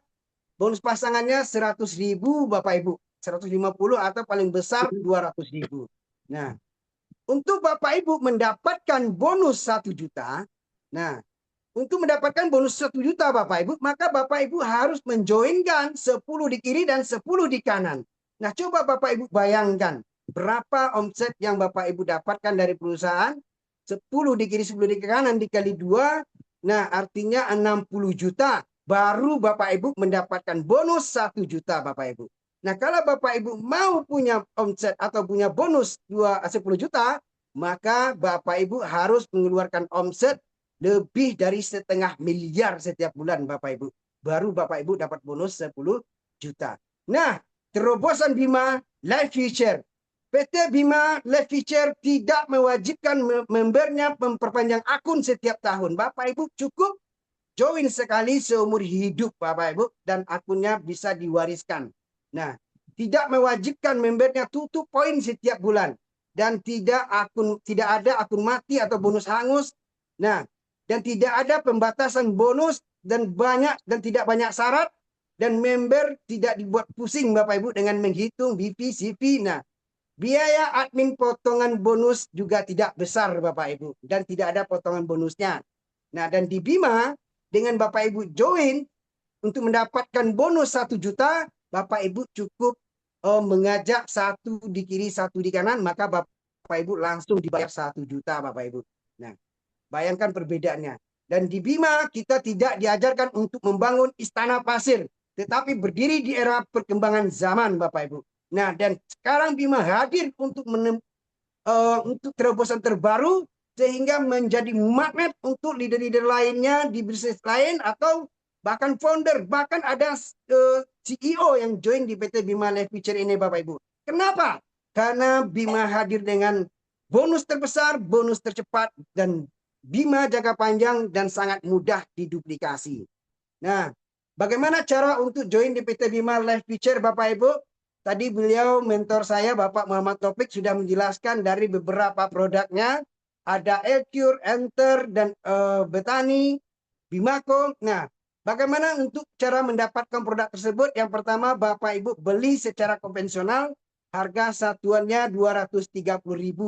bonus pasangannya 100.000 Bapak Ibu. 150 atau paling besar 200.000. Nah, untuk Bapak Ibu mendapatkan bonus 1 juta, nah, untuk mendapatkan bonus 1 juta Bapak Ibu, maka Bapak Ibu harus menjoinkan 10 di kiri dan 10 di kanan. Nah, coba Bapak Ibu bayangkan berapa omset yang Bapak Ibu dapatkan dari perusahaan. 10 di kiri, 10 di kanan dikali 2. Nah, artinya 60 juta. Baru Bapak Ibu mendapatkan bonus 1 juta Bapak Ibu. Nah, kalau Bapak Ibu mau punya omset atau punya bonus 10 juta, maka Bapak Ibu harus mengeluarkan omset lebih dari 1,5 miliar setiap bulan Bapak Ibu. Baru Bapak Ibu dapat bonus 10 juta. Nah, terobosan Bima Life Future. PT Bima Life Future tidak mewajibkan membernya memperpanjang akun setiap tahun. Bapak Ibu cukup join sekali seumur hidup Bapak Ibu dan akunnya bisa diwariskan. Nah, tidak mewajibkan membernya tutup poin setiap bulan dan tidak ada akun mati atau bonus hangus. Nah, dan tidak ada pembatasan bonus dan tidak banyak syarat dan member tidak dibuat pusing Bapak Ibu dengan menghitung BP, CV. Nah, biaya admin potongan bonus juga tidak besar Bapak Ibu dan tidak ada potongan bonusnya. Nah, dan di Bima dengan Bapak Ibu join untuk mendapatkan bonus 1 juta, Bapak Ibu cukup mengajak 1 di kiri, 1 di kanan, maka Bapak Ibu langsung dibayar 1 juta Bapak Ibu. Nah, bayangkan perbedaannya. Dan di Bima kita tidak diajarkan untuk membangun istana pasir, tetapi berdiri di era perkembangan zaman Bapak Ibu. Nah, dan sekarang Bima hadir untuk terobosan terbaru sehingga menjadi magnet untuk leader-leader lainnya di bisnis lain atau bahkan founder, bahkan ada CEO yang join di PT Bima Life Future ini Bapak Ibu. Kenapa? Karena Bima hadir dengan bonus terbesar, bonus tercepat, dan Bima jangka panjang dan sangat mudah diduplikasi. Nah, bagaimana cara untuk join di PT Bima Life Future Bapak Ibu? Tadi beliau mentor saya Bapak Muhammad Taufik sudah menjelaskan dari beberapa produknya. Ada Elcure, Enter, dan Betani, Bimako. Nah, bagaimana untuk cara mendapatkan produk tersebut? Yang pertama Bapak Ibu beli secara konvensional, harga satuannya 230.000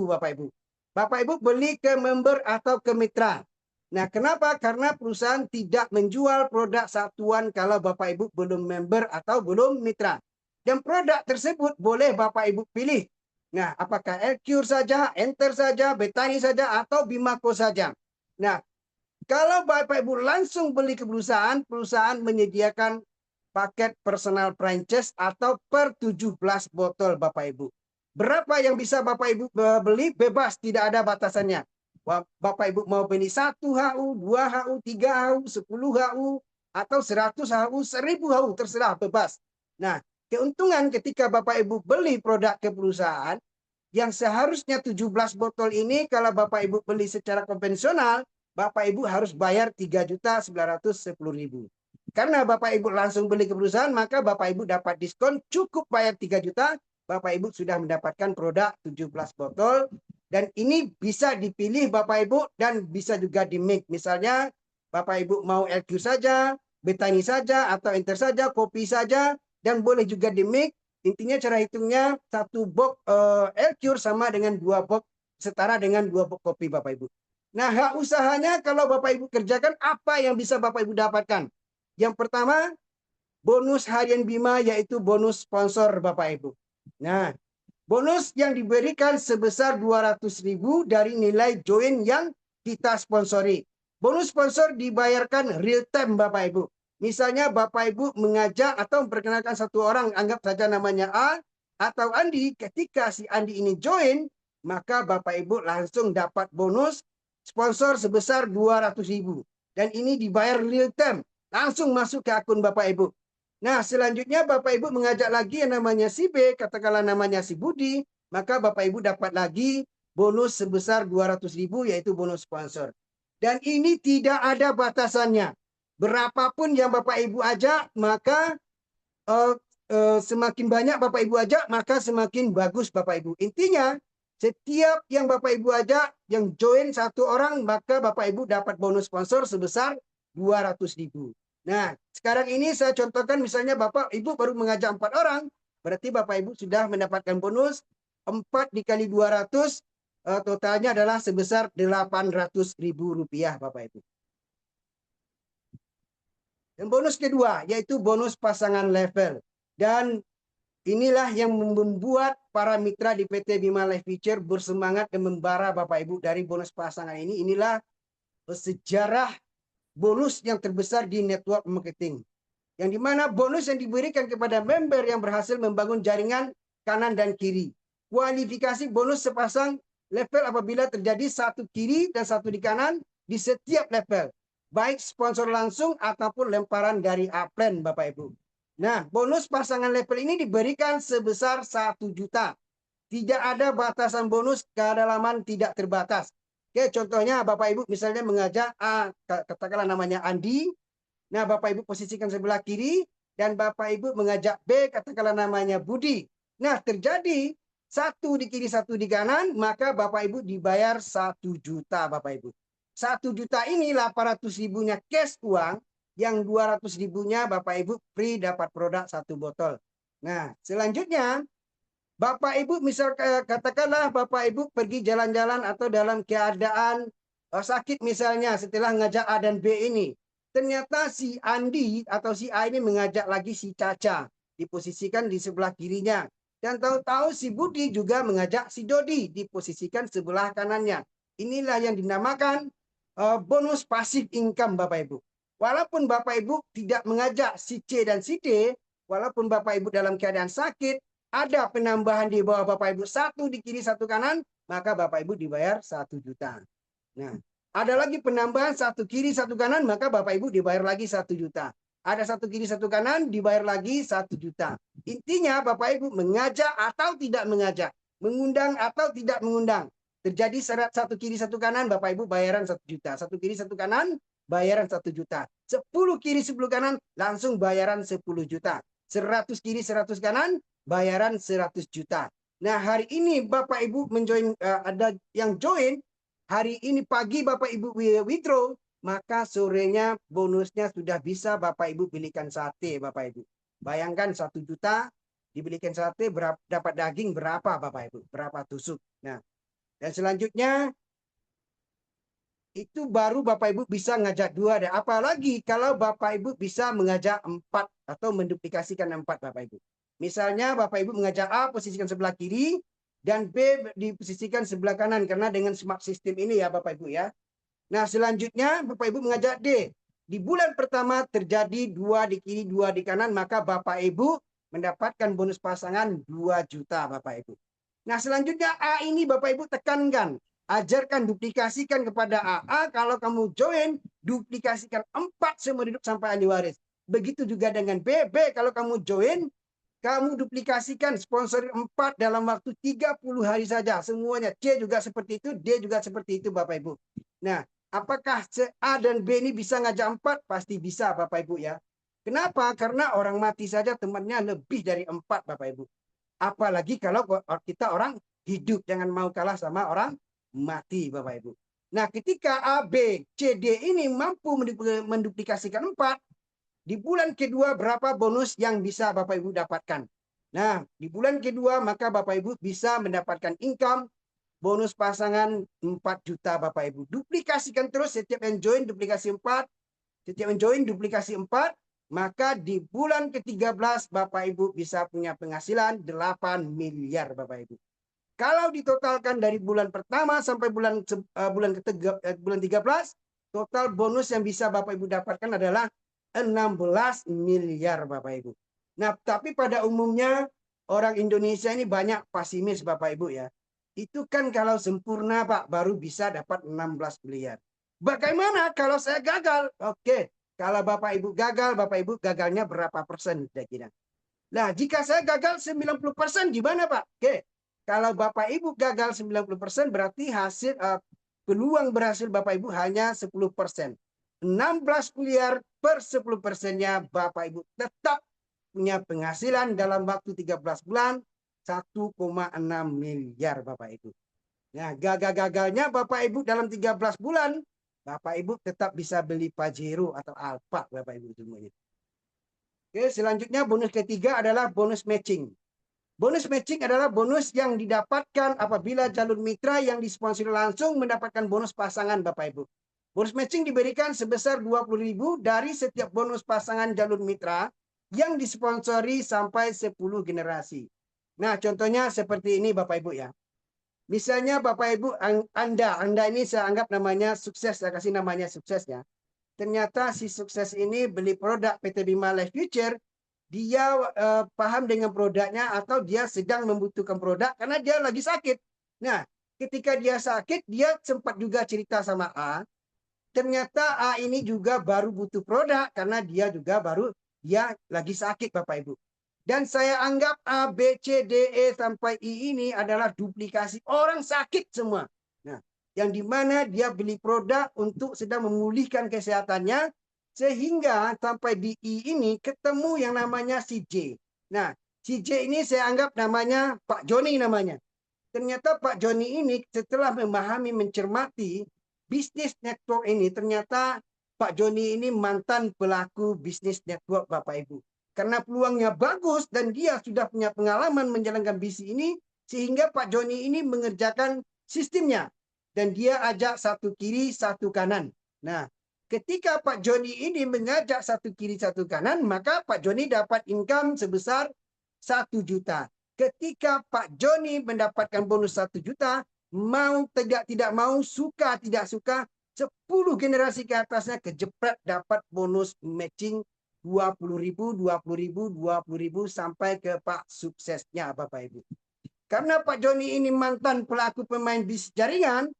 Bapak Ibu. Bapak Ibu beli ke member atau ke mitra. Nah, kenapa? Karena perusahaan tidak menjual produk satuan kalau Bapak Ibu belum member atau belum mitra. Dan produk tersebut boleh Bapak Ibu pilih. Nah, apakah Elcure saja, Enter saja, Betani saja, atau Bimako saja. Nah, kalau Bapak Ibu langsung beli ke perusahaan, perusahaan menyediakan paket personal franchise atau per 17 botol Bapak Ibu. Berapa yang bisa Bapak Ibu beli? Bebas, tidak ada batasannya. Bapak Ibu mau beli 1 HU, 2 HU, 3 HU, 10 HU, atau 100 HU, 1000 HU, terserah, bebas. Nah, keuntungan ketika Bapak Ibu beli produk ke perusahaan, yang seharusnya 17 botol ini, kalau Bapak Ibu beli secara konvensional, Bapak Ibu harus bayar 3.910.000. Karena Bapak Ibu langsung beli ke perusahaan, maka Bapak Ibu dapat diskon, cukup bayar 3 juta, Bapak Ibu sudah mendapatkan produk 17 botol. Dan ini bisa dipilih Bapak Ibu dan bisa juga di-mix. Misalnya Bapak Ibu mau Elcure saja, Betani saja, atau Enter saja, kopi saja, dan boleh juga di-mix. Intinya cara hitungnya 1 box Elcure sama dengan 2 box, setara dengan 2 box kopi Bapak Ibu. Nah, hak usahanya kalau Bapak Ibu kerjakan, apa yang bisa Bapak Ibu dapatkan? Yang pertama, bonus harian Bima, yaitu bonus sponsor Bapak Ibu. Nah, bonus yang diberikan sebesar 200.000 dari nilai join yang kita sponsori. Bonus sponsor dibayarkan real time Bapak Ibu. Misalnya Bapak Ibu mengajak atau memperkenalkan satu orang, anggap saja namanya A atau Andi. Ketika si Andi ini join, maka Bapak Ibu langsung dapat bonus sponsor sebesar 200.000. Dan ini dibayar real time, langsung masuk ke akun Bapak Ibu. Nah, selanjutnya Bapak Ibu mengajak lagi yang namanya si B, katakanlah namanya si Budi, maka Bapak Ibu dapat lagi bonus sebesar 200.000 yaitu bonus sponsor. Dan ini tidak ada batasannya. Berapapun yang Bapak Ibu ajak, maka semakin banyak Bapak Ibu ajak, maka semakin bagus Bapak Ibu. Intinya, setiap yang Bapak Ibu ajak, yang join satu orang, maka Bapak Ibu dapat bonus sponsor sebesar 200.000. Nah, sekarang ini saya contohkan misalnya Bapak Ibu baru mengajak 4 orang, berarti Bapak Ibu sudah mendapatkan bonus 4 dikali 200, totalnya adalah sebesar Rp800.000 Bapak Ibu. Dan bonus kedua yaitu bonus pasangan level. Dan inilah yang membuat para mitra di PT Bima Life Future bersemangat dan membara Bapak Ibu dari bonus pasangan ini. Inilah sejarah bonus yang terbesar di network marketing. Yang dimana bonus yang diberikan kepada member yang berhasil membangun jaringan kanan dan kiri. Kualifikasi bonus sepasang level apabila terjadi satu kiri dan satu di kanan di setiap level. Baik sponsor langsung ataupun lemparan dari upline Bapak Ibu. Nah, bonus pasangan level ini diberikan sebesar 1 juta. Tidak ada batasan bonus, kedalaman tidak terbatas. Oke, contohnya Bapak Ibu misalnya mengajak A, katakanlah namanya Andi. Nah, Bapak Ibu posisikan sebelah kiri dan Bapak Ibu mengajak B, katakanlah namanya Budi. Nah, terjadi 1 di kiri, 1 di kanan, maka Bapak Ibu dibayar 1 juta Bapak Ibu. 1 juta ini 800.000-nya cash uang, yang 200.000-nya Bapak Ibu free dapat produk 1 botol. Nah, selanjutnya Bapak Ibu misal katakanlah Bapak Ibu pergi jalan-jalan atau dalam keadaan sakit misalnya setelah ngajak A dan B ini. Ternyata si Andi atau si A ini mengajak lagi si Caca, diposisikan di sebelah kirinya. Dan tahu-tahu si Budi juga mengajak si Dodi, diposisikan sebelah kanannya. Inilah yang dinamakan bonus pasif income Bapak Ibu. Walaupun Bapak Ibu tidak mengajak si C dan si D, walaupun Bapak Ibu dalam keadaan sakit, ada penambahan di bawah Bapak Ibu 1 di kiri 1 kanan, maka Bapak Ibu dibayar 1 juta. Nah, ada lagi penambahan 1 kiri 1 kanan, maka Bapak Ibu dibayar lagi 1 juta. Ada 1 kiri 1 kanan, dibayar lagi 1 juta. Intinya Bapak Ibu mengajak atau tidak mengajak, mengundang atau tidak mengundang. Terjadi syarat 1 kiri 1 kanan, Bapak Ibu bayaran 1 juta. 1 kiri 1 kanan, bayaran 1 juta. 10 kiri 10 kanan, langsung bayaran 10 juta. 100 kiri 100 kanan, bayaran 100 juta. Nah, hari ini Bapak Ibu menjoin, ada yang join, hari ini pagi Bapak Ibu withdraw, maka sorenya bonusnya sudah bisa Bapak Ibu belikan sate Bapak Ibu. Bayangkan 1 juta dibelikan sate, dapat daging berapa Bapak Ibu? Berapa tusuk. Nah, dan selanjutnya itu baru Bapak Ibu bisa ngajak 2. Dan apalagi kalau Bapak Ibu bisa mengajak 4 atau menduplikasikan 4 Bapak Ibu. Misalnya Bapak Ibu mengajak A posisikan sebelah kiri dan B diposisikan sebelah kanan karena dengan smart system ini ya Bapak Ibu ya. Nah, selanjutnya Bapak Ibu mengajak D. Di bulan pertama terjadi 2 di kiri 2 di kanan, maka Bapak Ibu mendapatkan bonus pasangan 2 juta Bapak Ibu. Nah, selanjutnya A ini Bapak Ibu tekankan. Ajarkan, duplikasikan kepada AA. Kalau kamu join, duplikasikan 4 seumur hidup sampai ahli waris. Begitu juga dengan B. B, kalau kamu join, kamu duplikasikan sponsor 4 dalam waktu 30 hari saja. Semuanya. C juga seperti itu, D juga seperti itu Bapak Ibu. Nah, apakah A dan B ini bisa ngajak 4? Pasti bisa Bapak Ibu ya. Kenapa? Karena orang mati saja temannya lebih dari 4 Bapak Ibu. Apalagi kalau kita orang hidup. Jangan mau kalah sama orang mati Bapak Ibu. Nah, ketika A, B, C, D ini mampu menduplikasikan 4, di bulan kedua berapa bonus yang bisa Bapak Ibu dapatkan? Nah, di bulan kedua maka Bapak Ibu bisa mendapatkan income bonus pasangan 4 juta Bapak Ibu. Duplikasikan terus setiap yang join duplikasi 4, setiap yang join duplikasi 4, maka di bulan ke-13 Bapak Ibu bisa punya penghasilan 8 miliar Bapak Ibu. Kalau ditotalkan dari bulan pertama sampai bulan 13, total bonus yang bisa Bapak Ibu dapatkan adalah 16 miliar Bapak Ibu. Nah, tapi pada umumnya orang Indonesia ini banyak pesimis Bapak Ibu ya. Itu kan kalau sempurna Pak, baru bisa dapat 16 miliar. Bagaimana kalau saya gagal? Oke, kalau Bapak Ibu gagal, Bapak Ibu gagalnya berapa persen kira-kira? Nah, jika saya gagal 90% gimana Pak? Oke, kalau Bapak Ibu gagal 90% berarti hasil peluang berhasil Bapak Ibu hanya 10%. 16 miliar per 10%-nya Bapak Ibu tetap punya penghasilan dalam waktu 13 bulan 1,6 miliar Bapak Ibu. Nah, gagal-gagalnya Bapak Ibu dalam 13 bulan, Bapak Ibu tetap bisa beli Pajero atau Alphard Bapak Ibu semuanya. Oke, selanjutnya bonus ketiga adalah bonus matching. Bonus matching adalah bonus yang didapatkan apabila jalur mitra yang disponsori langsung mendapatkan bonus pasangan Bapak Ibu. Bonus matching diberikan sebesar 20.000 dari setiap bonus pasangan jalur mitra yang disponsori sampai 10 generasi. Nah, contohnya seperti ini Bapak Ibu ya. Misalnya Bapak Ibu, Anda ini saya anggap namanya sukses, saya kasih namanya sukses ya. Ternyata si sukses ini beli produk PT Bima Life Future, dia paham dengan produknya atau dia sedang membutuhkan produk karena dia lagi sakit. Nah, ketika dia sakit, dia sempat juga cerita sama A. Ternyata A ini juga baru butuh produk karena dia juga dia lagi sakit Bapak Ibu. Dan saya anggap A, B, C, D, E sampai I ini adalah duplikasi orang sakit semua. Nah, yang dimana dia beli produk untuk sedang memulihkan kesehatannya sehingga sampai di I ini ketemu yang namanya si J. Nah, si J ini saya anggap namanya Pak Joni namanya. Ternyata Pak Joni ini setelah memahami, mencermati bisnis network ini, ternyata Pak Joni ini mantan pelaku bisnis network Bapak Ibu. Karena peluangnya bagus dan dia sudah punya pengalaman menjalankan bisnis ini, sehingga Pak Joni ini mengerjakan sistemnya. Dan dia ajak satu kiri, satu kanan. Nah, ketika Pak Joni ini mengajak satu kiri, satu kanan, maka Pak Joni dapat income sebesar 1 juta. Ketika Pak Joni mendapatkan bonus 1 juta, mau tidak mau, suka tidak suka, 10 generasi ke atasnya kejepret dapat bonus matching 20.000, 20.000, 20.000 sampai ke Pak suksesnya Bapak Ibu. Karena Pak Joni ini mantan pelaku pemain bisnis jaringan,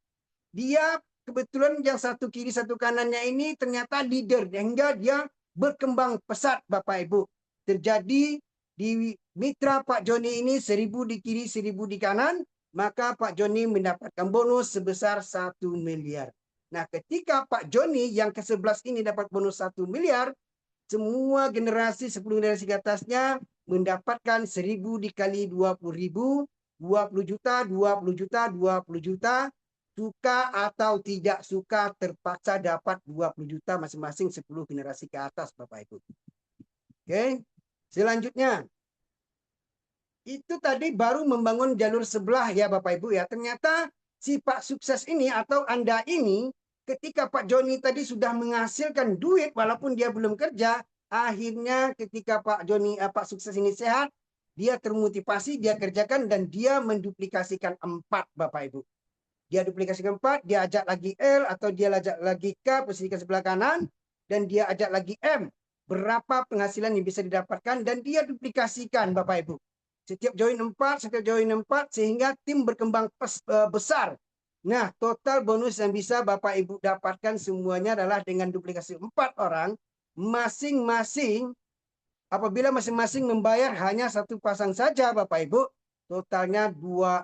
dia kebetulan yang satu kiri satu kanannya ini ternyata leader hingga dia berkembang pesat Bapak Ibu. Terjadi di mitra Pak Joni ini 1.000 di kiri, 1.000 di kanan, maka Pak Joni mendapatkan bonus sebesar 1 miliar. Nah, ketika Pak Joni yang ke-11 ini dapat bonus 1 miliar, semua generasi 10 generasi ke atasnya mendapatkan 1.000 dikali 20.000, 20 juta, 20 juta, 20 juta, suka atau tidak suka terpaksa dapat 20 juta masing-masing 10 generasi ke atas Bapak Ibu. Oke. Selanjutnya, itu tadi baru membangun jalur sebelah ya Bapak Ibu ya. Ternyata si Pak Sukses ini atau Anda ini ketika Pak Joni tadi sudah menghasilkan duit walaupun dia belum kerja, akhirnya ketika Pak Joni Pak Sukses ini sehat, dia termotivasi, dia kerjakan dan dia menduplikasikan 4 Bapak Ibu. Dia duplikasikan 4, dia ajak lagi L atau dia ajak lagi K posisikan sebelah kanan dan dia ajak lagi M. Berapa penghasilan yang bisa didapatkan dan dia duplikasikan Bapak Ibu. Setiap join 4, sehingga tim berkembang besar. Nah, total bonus yang bisa Bapak Ibu dapatkan semuanya adalah dengan duplikasi 4 orang, masing-masing, apabila masing-masing membayar hanya 1 pasang saja Bapak Ibu, totalnya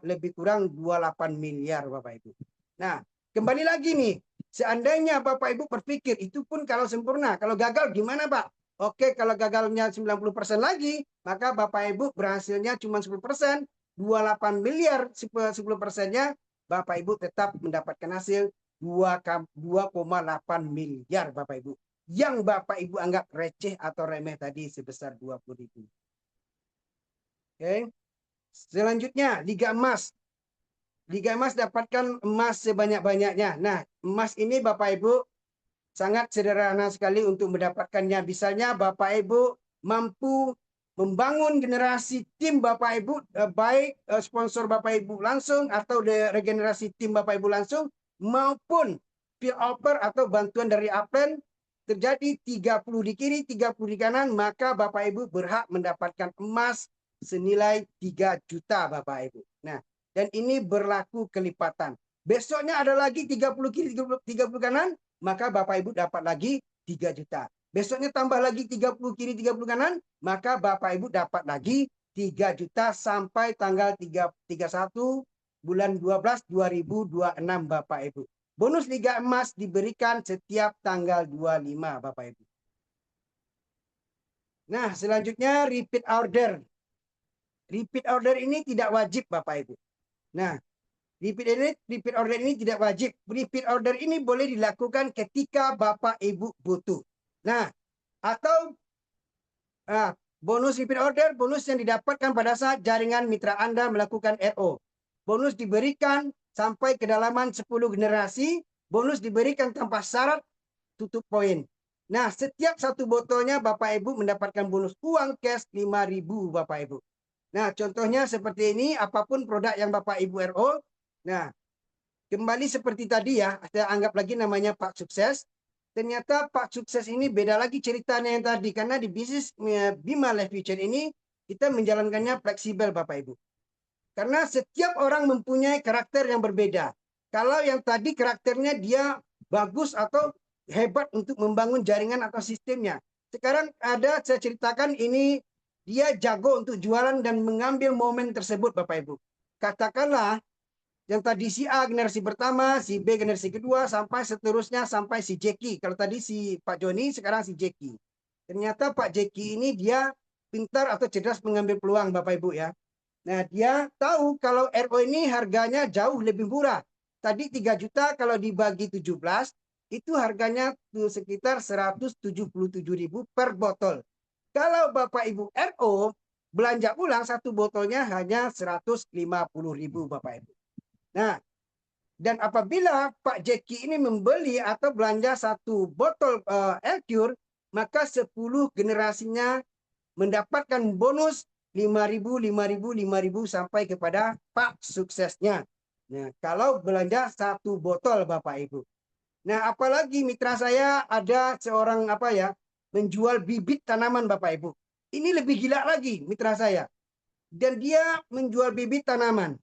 lebih kurang 28 miliar Bapak Ibu. Nah, kembali lagi nih, seandainya Bapak Ibu berpikir, itu pun kalau sempurna, kalau gagal gimana Pak? Oke, kalau gagalnya 90% lagi, maka Bapak Ibu berhasilnya cuma 10%, 28 miliar 10%-nya, Bapak Ibu tetap mendapatkan hasil 2,8 miliar Bapak Ibu. Yang Bapak Ibu anggap receh atau remeh tadi sebesar 20.000. Oke. Selanjutnya, Liga Emas. Liga Emas dapatkan emas sebanyak-banyaknya. Nah, emas ini Bapak Ibu sangat sederhana sekali untuk mendapatkannya. Misalnya Bapak Ibu mampu membangun generasi tim Bapak Ibu, baik sponsor Bapak Ibu langsung atau regenerasi tim Bapak Ibu langsung, maupun field offer atau bantuan dari upline, terjadi 30 di kiri, 30 di kanan, maka Bapak Ibu berhak mendapatkan emas senilai 3 juta Bapak Ibu. Nah, dan ini berlaku kelipatan. Besoknya ada lagi 30 kiri 30 kanan, maka Bapak Ibu dapat lagi 3 juta. Besoknya tambah lagi 30 kiri 30 kanan, maka Bapak Ibu dapat lagi 3 juta sampai tanggal 31 bulan 12 2026 Bapak Ibu. Bonus Liga Emas diberikan setiap tanggal 25 Bapak Ibu. Nah, selanjutnya repeat order. Repeat order ini tidak wajib Bapak Ibu. Nah, repeat order ini tidak wajib. Repeat order ini boleh dilakukan ketika Bapak Ibu butuh. Nah, atau bonus repeat order, bonus yang didapatkan pada saat jaringan mitra Anda melakukan RO. Bonus diberikan sampai kedalaman 10 generasi. Bonus diberikan tanpa syarat tutup poin. Nah, setiap satu botolnya Bapak Ibu mendapatkan bonus uang cash 5.000 Bapak Ibu. Nah, contohnya seperti ini, apapun produk yang Bapak Ibu RO. Nah, kembali seperti tadi ya, saya anggap lagi namanya Pak Sukses. Ternyata Pak Sukses ini beda lagi ceritanya yang tadi. Karena di bisnis Bima Life Future ini, kita menjalankannya fleksibel Bapak Ibu. Karena setiap orang mempunyai karakter yang berbeda. Kalau yang tadi karakternya dia bagus atau hebat untuk membangun jaringan atau sistemnya. Sekarang ada saya ceritakan ini dia jago untuk jualan dan mengambil momen tersebut Bapak Ibu. Katakanlah yang tadi si A generasi pertama, si B generasi kedua, sampai seterusnya sampai si Jeki. Kalau tadi si Pak Joni, sekarang si Jeki. Ternyata Pak Jeki ini dia pintar atau cerdas mengambil peluang Bapak Ibu ya. Nah dia tahu kalau RO ini harganya jauh lebih murah. Tadi 3 juta kalau dibagi 17, itu harganya sekitar 177.000 per botol. Kalau Bapak Ibu RO, belanja ulang satu botolnya hanya 150.000 Bapak Ibu. Nah, dan apabila Pak Jeki ini membeli atau belanja satu botol Elcure, maka 10 generasinya mendapatkan bonus 5.000, 5.000, 5.000 sampai kepada Pak Suksesnya. Nah, kalau belanja satu botol Bapak Ibu. Nah, apalagi mitra saya ada seorang menjual bibit tanaman Bapak Ibu. Ini lebih gila lagi mitra saya. Dan dia menjual bibit tanaman.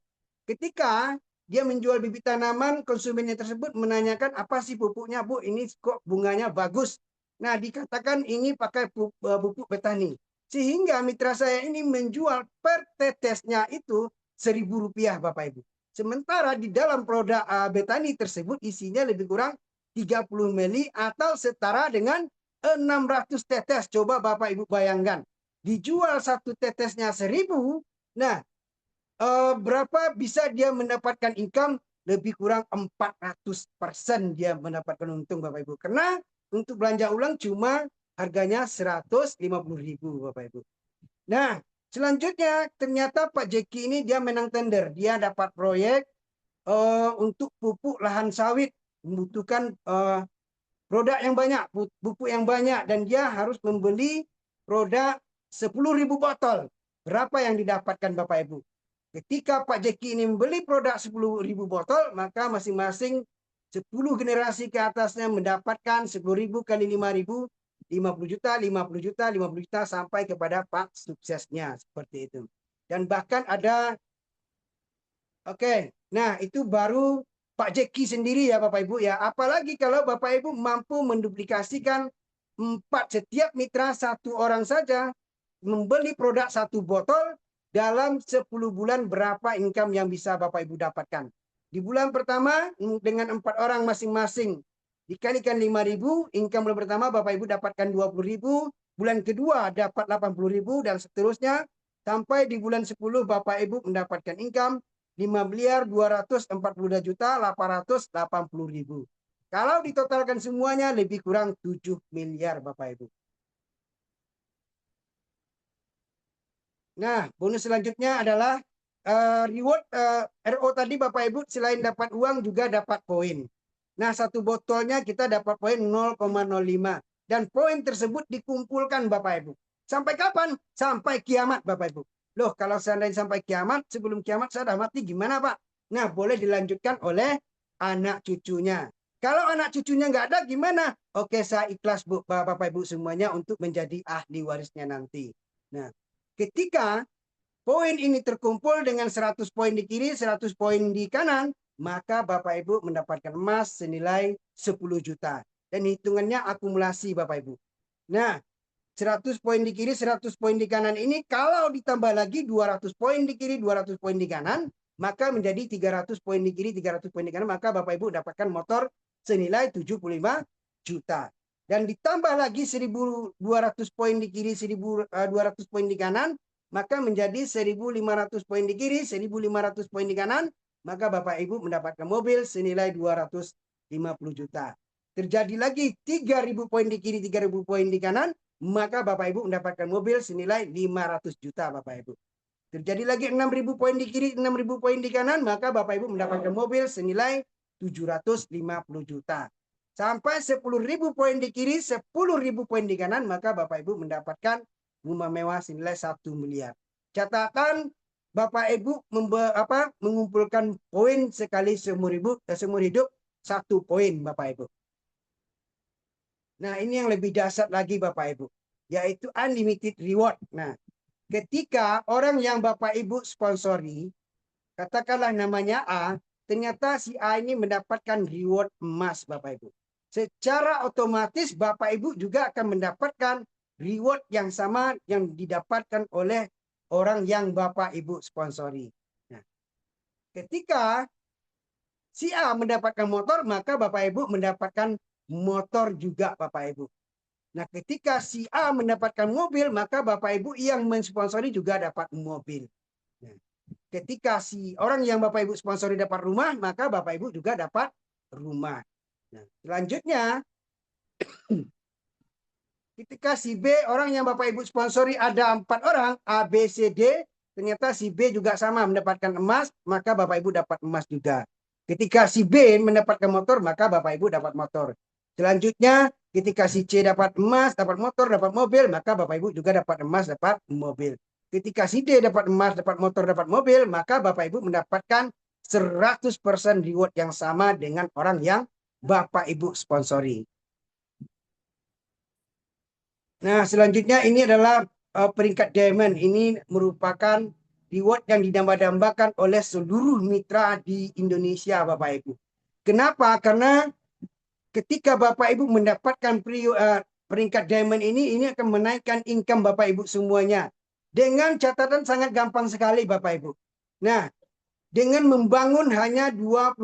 Ketika dia menjual bibit tanaman, konsumennya tersebut menanyakan apa sih pupuknya Bu? Ini kok bunganya bagus. Nah, dikatakan ini pakai pupuk petani. Sehingga mitra saya ini menjual per tetesnya itu Rp1.000 Bapak Ibu. Sementara di dalam produk betani tersebut isinya lebih kurang 30 mili atau setara dengan 600 tetes. Coba Bapak Ibu bayangkan. Dijual satu tetesnya 1.000. Nah, berapa bisa dia mendapatkan income? Lebih kurang 400% dia mendapatkan untung Bapak Ibu. Karena untuk belanja ulang cuma harganya 150.000 Bapak Ibu. Nah, selanjutnya ternyata Pak Jeki ini dia menang tender. Dia dapat proyek untuk pupuk lahan sawit. Membutuhkan produk yang banyak, pupuk yang banyak. Dan dia harus membeli produk 10.000 botol. Berapa yang didapatkan Bapak Ibu? Ketika Pak Jeki ini membeli produk 10.000 botol, maka masing-masing 10 generasi ke atasnya mendapatkan 10.000 kali 5.000, 50 juta, 50 juta, 50 juta sampai kepada Pak Suksesnya. Seperti itu. Dan bahkan ada, nah itu baru Pak Jeki sendiri ya Bapak Ibu ya. Apalagi kalau Bapak Ibu mampu menduplikasikan 4 setiap mitra satu orang saja membeli produk satu botol dalam 10 bulan berapa income yang bisa Bapak Ibu dapatkan. Di bulan pertama dengan 4 orang masing-masing dikalikan 5.000, income bulan pertama Bapak Ibu dapatkan 20.000, bulan kedua dapat 80.000 dan seterusnya sampai di bulan 10 Bapak Ibu mendapatkan income 5.242.880.000. Kalau ditotalkan semuanya lebih kurang 7 miliar Bapak Ibu. Nah, bonus selanjutnya adalah reward RO tadi Bapak Ibu selain dapat uang juga dapat poin. Nah, satu botolnya kita dapat poin 0,05 dan poin tersebut dikumpulkan Bapak Ibu. Sampai kapan? Sampai kiamat Bapak Ibu. Loh, kalau seandainya sampai kiamat, sebelum kiamat saya sudah mati gimana Pak? Nah, boleh dilanjutkan oleh anak cucunya. Kalau anak cucunya nggak ada gimana? Oke, saya ikhlas Bu, Bapak Ibu semuanya untuk menjadi ahli warisnya nanti. Nah, ketika poin ini terkumpul dengan 100 poin di kiri, 100 poin di kanan, maka Bapak Ibu mendapatkan emas senilai 10 juta. Dan hitungannya akumulasi Bapak Ibu. Nah, 100 poin di kiri, 100 poin di kanan ini kalau ditambah lagi 200 poin di kiri, 200 poin di kanan, maka menjadi 300 poin di kiri, 300 poin di kanan, maka Bapak Ibu dapatkan motor senilai 75 juta. Dan ditambah lagi 1.200 poin di kiri, 1.200 poin di kanan, maka menjadi 1.500 poin di kiri, 1.500 poin di kanan, maka Bapak Ibu mendapatkan mobil senilai 250 juta. Terjadi lagi 3.000 poin di kiri, 3.000 poin di kanan, maka Bapak Ibu mendapatkan mobil senilai 500 juta Bapak Ibu. Terjadi lagi 6.000 poin di kiri, 6.000 poin di kanan, maka Bapak Ibu mendapatkan mobil senilai 750 juta. Sampai 10.000 poin di kiri, 10.000 poin di kanan, maka Bapak Ibu mendapatkan rumah mewah senilai 1 miliar. Catatan Bapak Ibu mengumpulkan poin sekali seumur hidup 1 poin Bapak Ibu. Nah, ini yang lebih dahsyat lagi Bapak Ibu, yaitu unlimited reward. Nah, ketika orang yang Bapak Ibu sponsori, katakanlah namanya A, ternyata si A ini mendapatkan reward emas Bapak Ibu. Secara otomatis Bapak Ibu juga akan mendapatkan reward yang sama yang didapatkan oleh orang yang Bapak Ibu sponsori. Nah, ketika si A mendapatkan motor, maka Bapak Ibu mendapatkan motor juga Bapak Ibu. Nah, ketika si A mendapatkan mobil, maka Bapak Ibu yang mensponsori juga dapat mobil. Nah, ketika si orang yang Bapak Ibu sponsori dapat rumah, maka Bapak Ibu juga dapat rumah. Nah, selanjutnya, ketika si B, orang yang Bapak Ibu sponsori ada 4 orang, A, B, C, D, ternyata si B juga sama mendapatkan emas, maka Bapak Ibu dapat emas juga. Ketika si B mendapatkan motor, maka Bapak Ibu dapat motor. Selanjutnya, ketika si C dapat emas, dapat motor, dapat mobil, maka Bapak Ibu juga dapat emas, dapat mobil. Ketika si D dapat emas, dapat motor, dapat mobil, maka Bapak Ibu mendapatkan 100% reward yang sama dengan orang yang Bapak Ibu sponsori. Nah, selanjutnya ini adalah peringkat diamond. Ini merupakan reward yang didamba-dambakan oleh seluruh mitra di Indonesia, Bapak Ibu. Kenapa? Karena ketika Bapak Ibu mendapatkan peringkat diamond ini akan menaikkan income Bapak Ibu semuanya. Dengan catatan sangat gampang sekali Bapak Ibu. Nah, dengan membangun hanya 25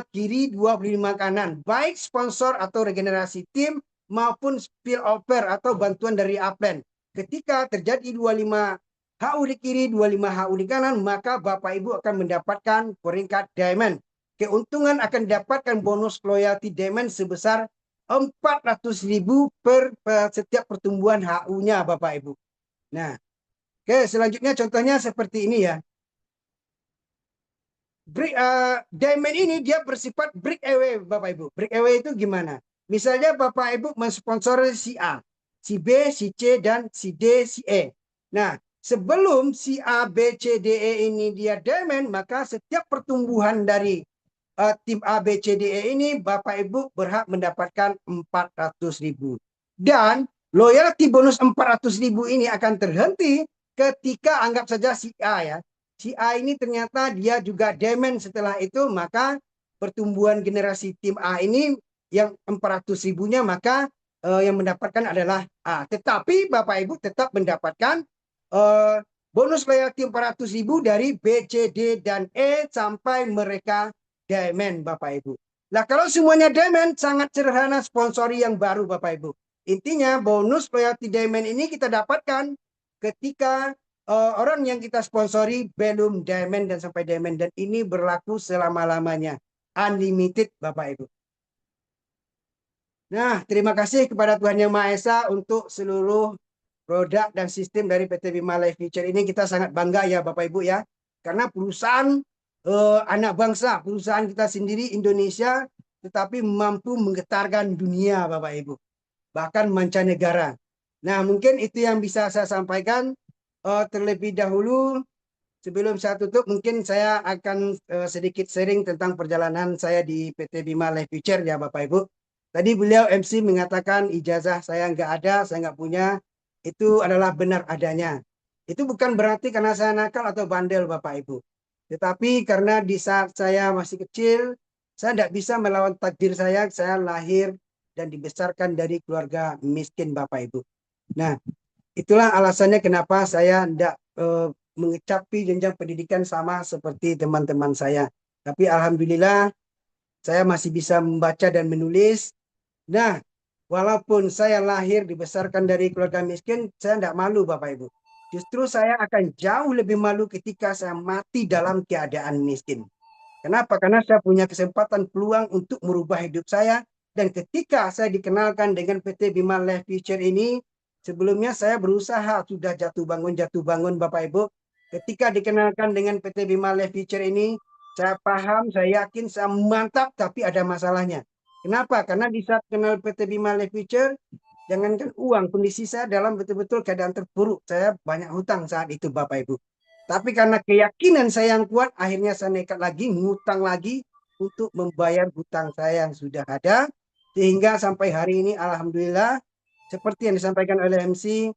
kiri, 25 kanan. Baik sponsor atau regenerasi tim maupun spillover atau bantuan dari upline. Ketika terjadi 25 HU di kiri, 25 HU di kanan, maka Bapak Ibu akan mendapatkan peringkat diamond. Keuntungan akan didapatkan bonus loyalty diamond sebesar 400.000 per setiap pertumbuhan HU-nya Bapak Ibu. Nah, oke, selanjutnya contohnya seperti ini ya. Diamond ini dia bersifat breakaway Bapak Ibu. Breakaway itu gimana? Misalnya Bapak Ibu mensponsori si A, si B, si C, dan si D, si E. Nah, sebelum si A, B, C, D, E ini dia diamond, maka setiap pertumbuhan dari tim A, B, C, D, E ini Bapak Ibu berhak mendapatkan 400.000. Dan loyalty bonus 400.000 ini akan terhenti ketika anggap saja si A ya. Si A ini ternyata dia juga diamond setelah itu, maka pertumbuhan generasi tim A ini yang 400.000-nya maka yang mendapatkan adalah A. Tetapi Bapak Ibu tetap mendapatkan bonus loyalty 400.000 dari B, C, D, dan E sampai mereka diamond Bapak Ibu. Nah, kalau semuanya diamond sangat sederhana sponsori yang baru Bapak Ibu. Intinya bonus loyalty diamond ini kita dapatkan ketika orang yang kita sponsori belum diamond dan sampai diamond, dan ini berlaku selama-lamanya. Unlimited Bapak Ibu. Nah, terima kasih kepada Tuhan Yang Maha Esa untuk seluruh produk dan sistem dari PT Bima Life Future ini. Kita sangat bangga ya Bapak Ibu ya. Karena perusahaan anak bangsa, perusahaan kita sendiri Indonesia, tetapi mampu menggetarkan dunia Bapak Ibu. Bahkan mancanegara. Nah, mungkin itu yang bisa saya sampaikan. Terlebih dahulu, sebelum saya tutup, mungkin saya akan sedikit sharing tentang perjalanan saya di PT Bima Life Future ya Bapak Ibu. Tadi beliau MC mengatakan ijazah saya nggak ada, saya nggak punya. Itu adalah benar adanya. Itu bukan berarti karena saya nakal atau bandel Bapak Ibu. Tetapi karena di saat saya masih kecil, saya tidak bisa melawan takdir saya lahir dan dibesarkan dari keluarga miskin Bapak Ibu. Nah, itulah alasannya kenapa saya tidak mengecapi jenjang pendidikan sama seperti teman-teman saya. Tapi alhamdulillah saya masih bisa membaca dan menulis. Nah, walaupun saya lahir dibesarkan dari keluarga miskin, saya tidak malu Bapak Ibu. Justru saya akan jauh lebih malu ketika saya mati dalam keadaan miskin. Kenapa? Karena saya punya kesempatan peluang untuk merubah hidup saya. Dan ketika saya dikenalkan dengan PT Bima Life Future ini, sebelumnya saya berusaha sudah jatuh bangun Bapak Ibu. Ketika dikenalkan dengan PT Bima Life Future ini, saya paham, saya yakin, saya mantap, tapi ada masalahnya. Kenapa? Karena di saat kenal PT Bima Life Future, jangankan uang, kondisi saya dalam betul-betul keadaan terpuruk. Saya banyak hutang saat itu Bapak Ibu. Tapi karena keyakinan saya yang kuat, akhirnya saya nekat lagi, ngutang lagi untuk membayar hutang saya yang sudah ada. Sehingga sampai hari ini alhamdulillah, seperti yang disampaikan oleh MC,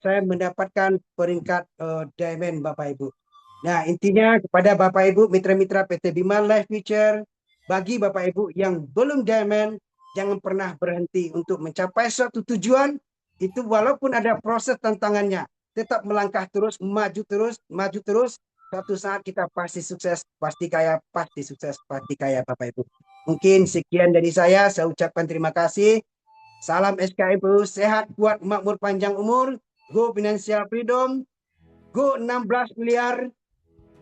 saya mendapatkan peringkat Diamond Bapak Ibu. Nah, intinya kepada Bapak Ibu, mitra-mitra PT Bima Life Future, bagi Bapak Ibu yang belum Diamond, jangan pernah berhenti untuk mencapai suatu tujuan. Itu walaupun ada proses tantangannya, tetap melangkah terus, maju terus. Suatu saat kita pasti sukses, pasti kaya, pasti sukses, pasti kaya Bapak Ibu. Mungkin sekian dari saya ucapkan terima kasih. Salam SKIPU, sehat, kuat, makmur, panjang umur. Go Financial Freedom, go 16 miliar,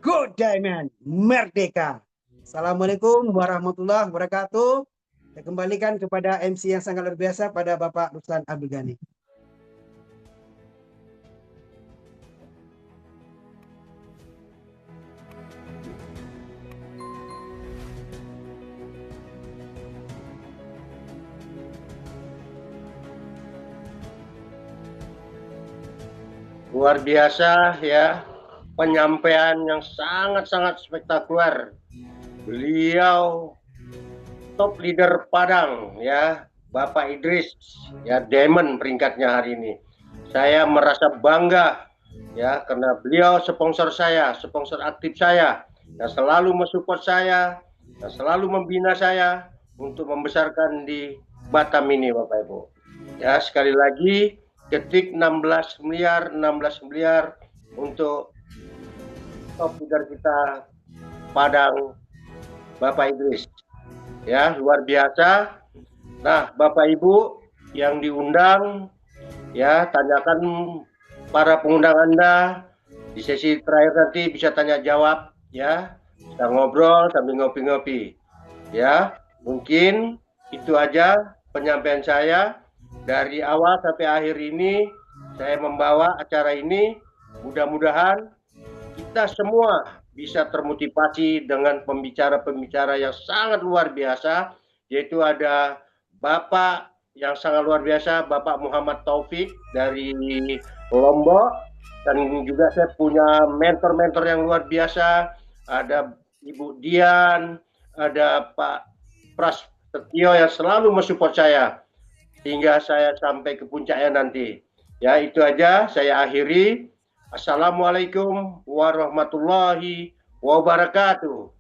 go Diamond, merdeka. Assalamualaikum warahmatullahi wabarakatuh. Saya kembalikan kepada MC yang sangat luar biasa, pada Bapak Ruslan Abdul Ghani. Luar biasa ya, penyampaian yang sangat-sangat spektakuler. Beliau top leader Padang ya, Bapak Idris ya, Diamond peringkatnya hari ini. Saya merasa bangga ya, karena beliau sponsor saya, sponsor aktif saya, yang selalu mensupport saya, yang selalu membina saya untuk membesarkan di Batam ini Bapak Ibu. Ya, sekali lagi ketik 16 miliar untuk top leader kita Padang, Bapak Idris. Ya, luar biasa. Nah, Bapak Ibu yang diundang, ya, tanyakan para pengundang Anda di sesi terakhir, nanti bisa tanya jawab ya, kita ngobrol sambil ngopi-ngopi. Ya, mungkin itu aja penyampaian saya. Dari awal sampai akhir ini saya membawa acara ini, mudah-mudahan kita semua bisa termotivasi dengan pembicara-pembicara yang sangat luar biasa, yaitu ada Bapak yang sangat luar biasa, Bapak Muhammad Taufik dari Lombok, dan juga saya punya mentor-mentor yang luar biasa, ada Ibu Dian, ada Pak Pras Setio yang selalu mensupport saya hingga saya sampai ke puncaknya nanti. Ya, itu aja saya akhiri. Assalamualaikum warahmatullahi wabarakatuh.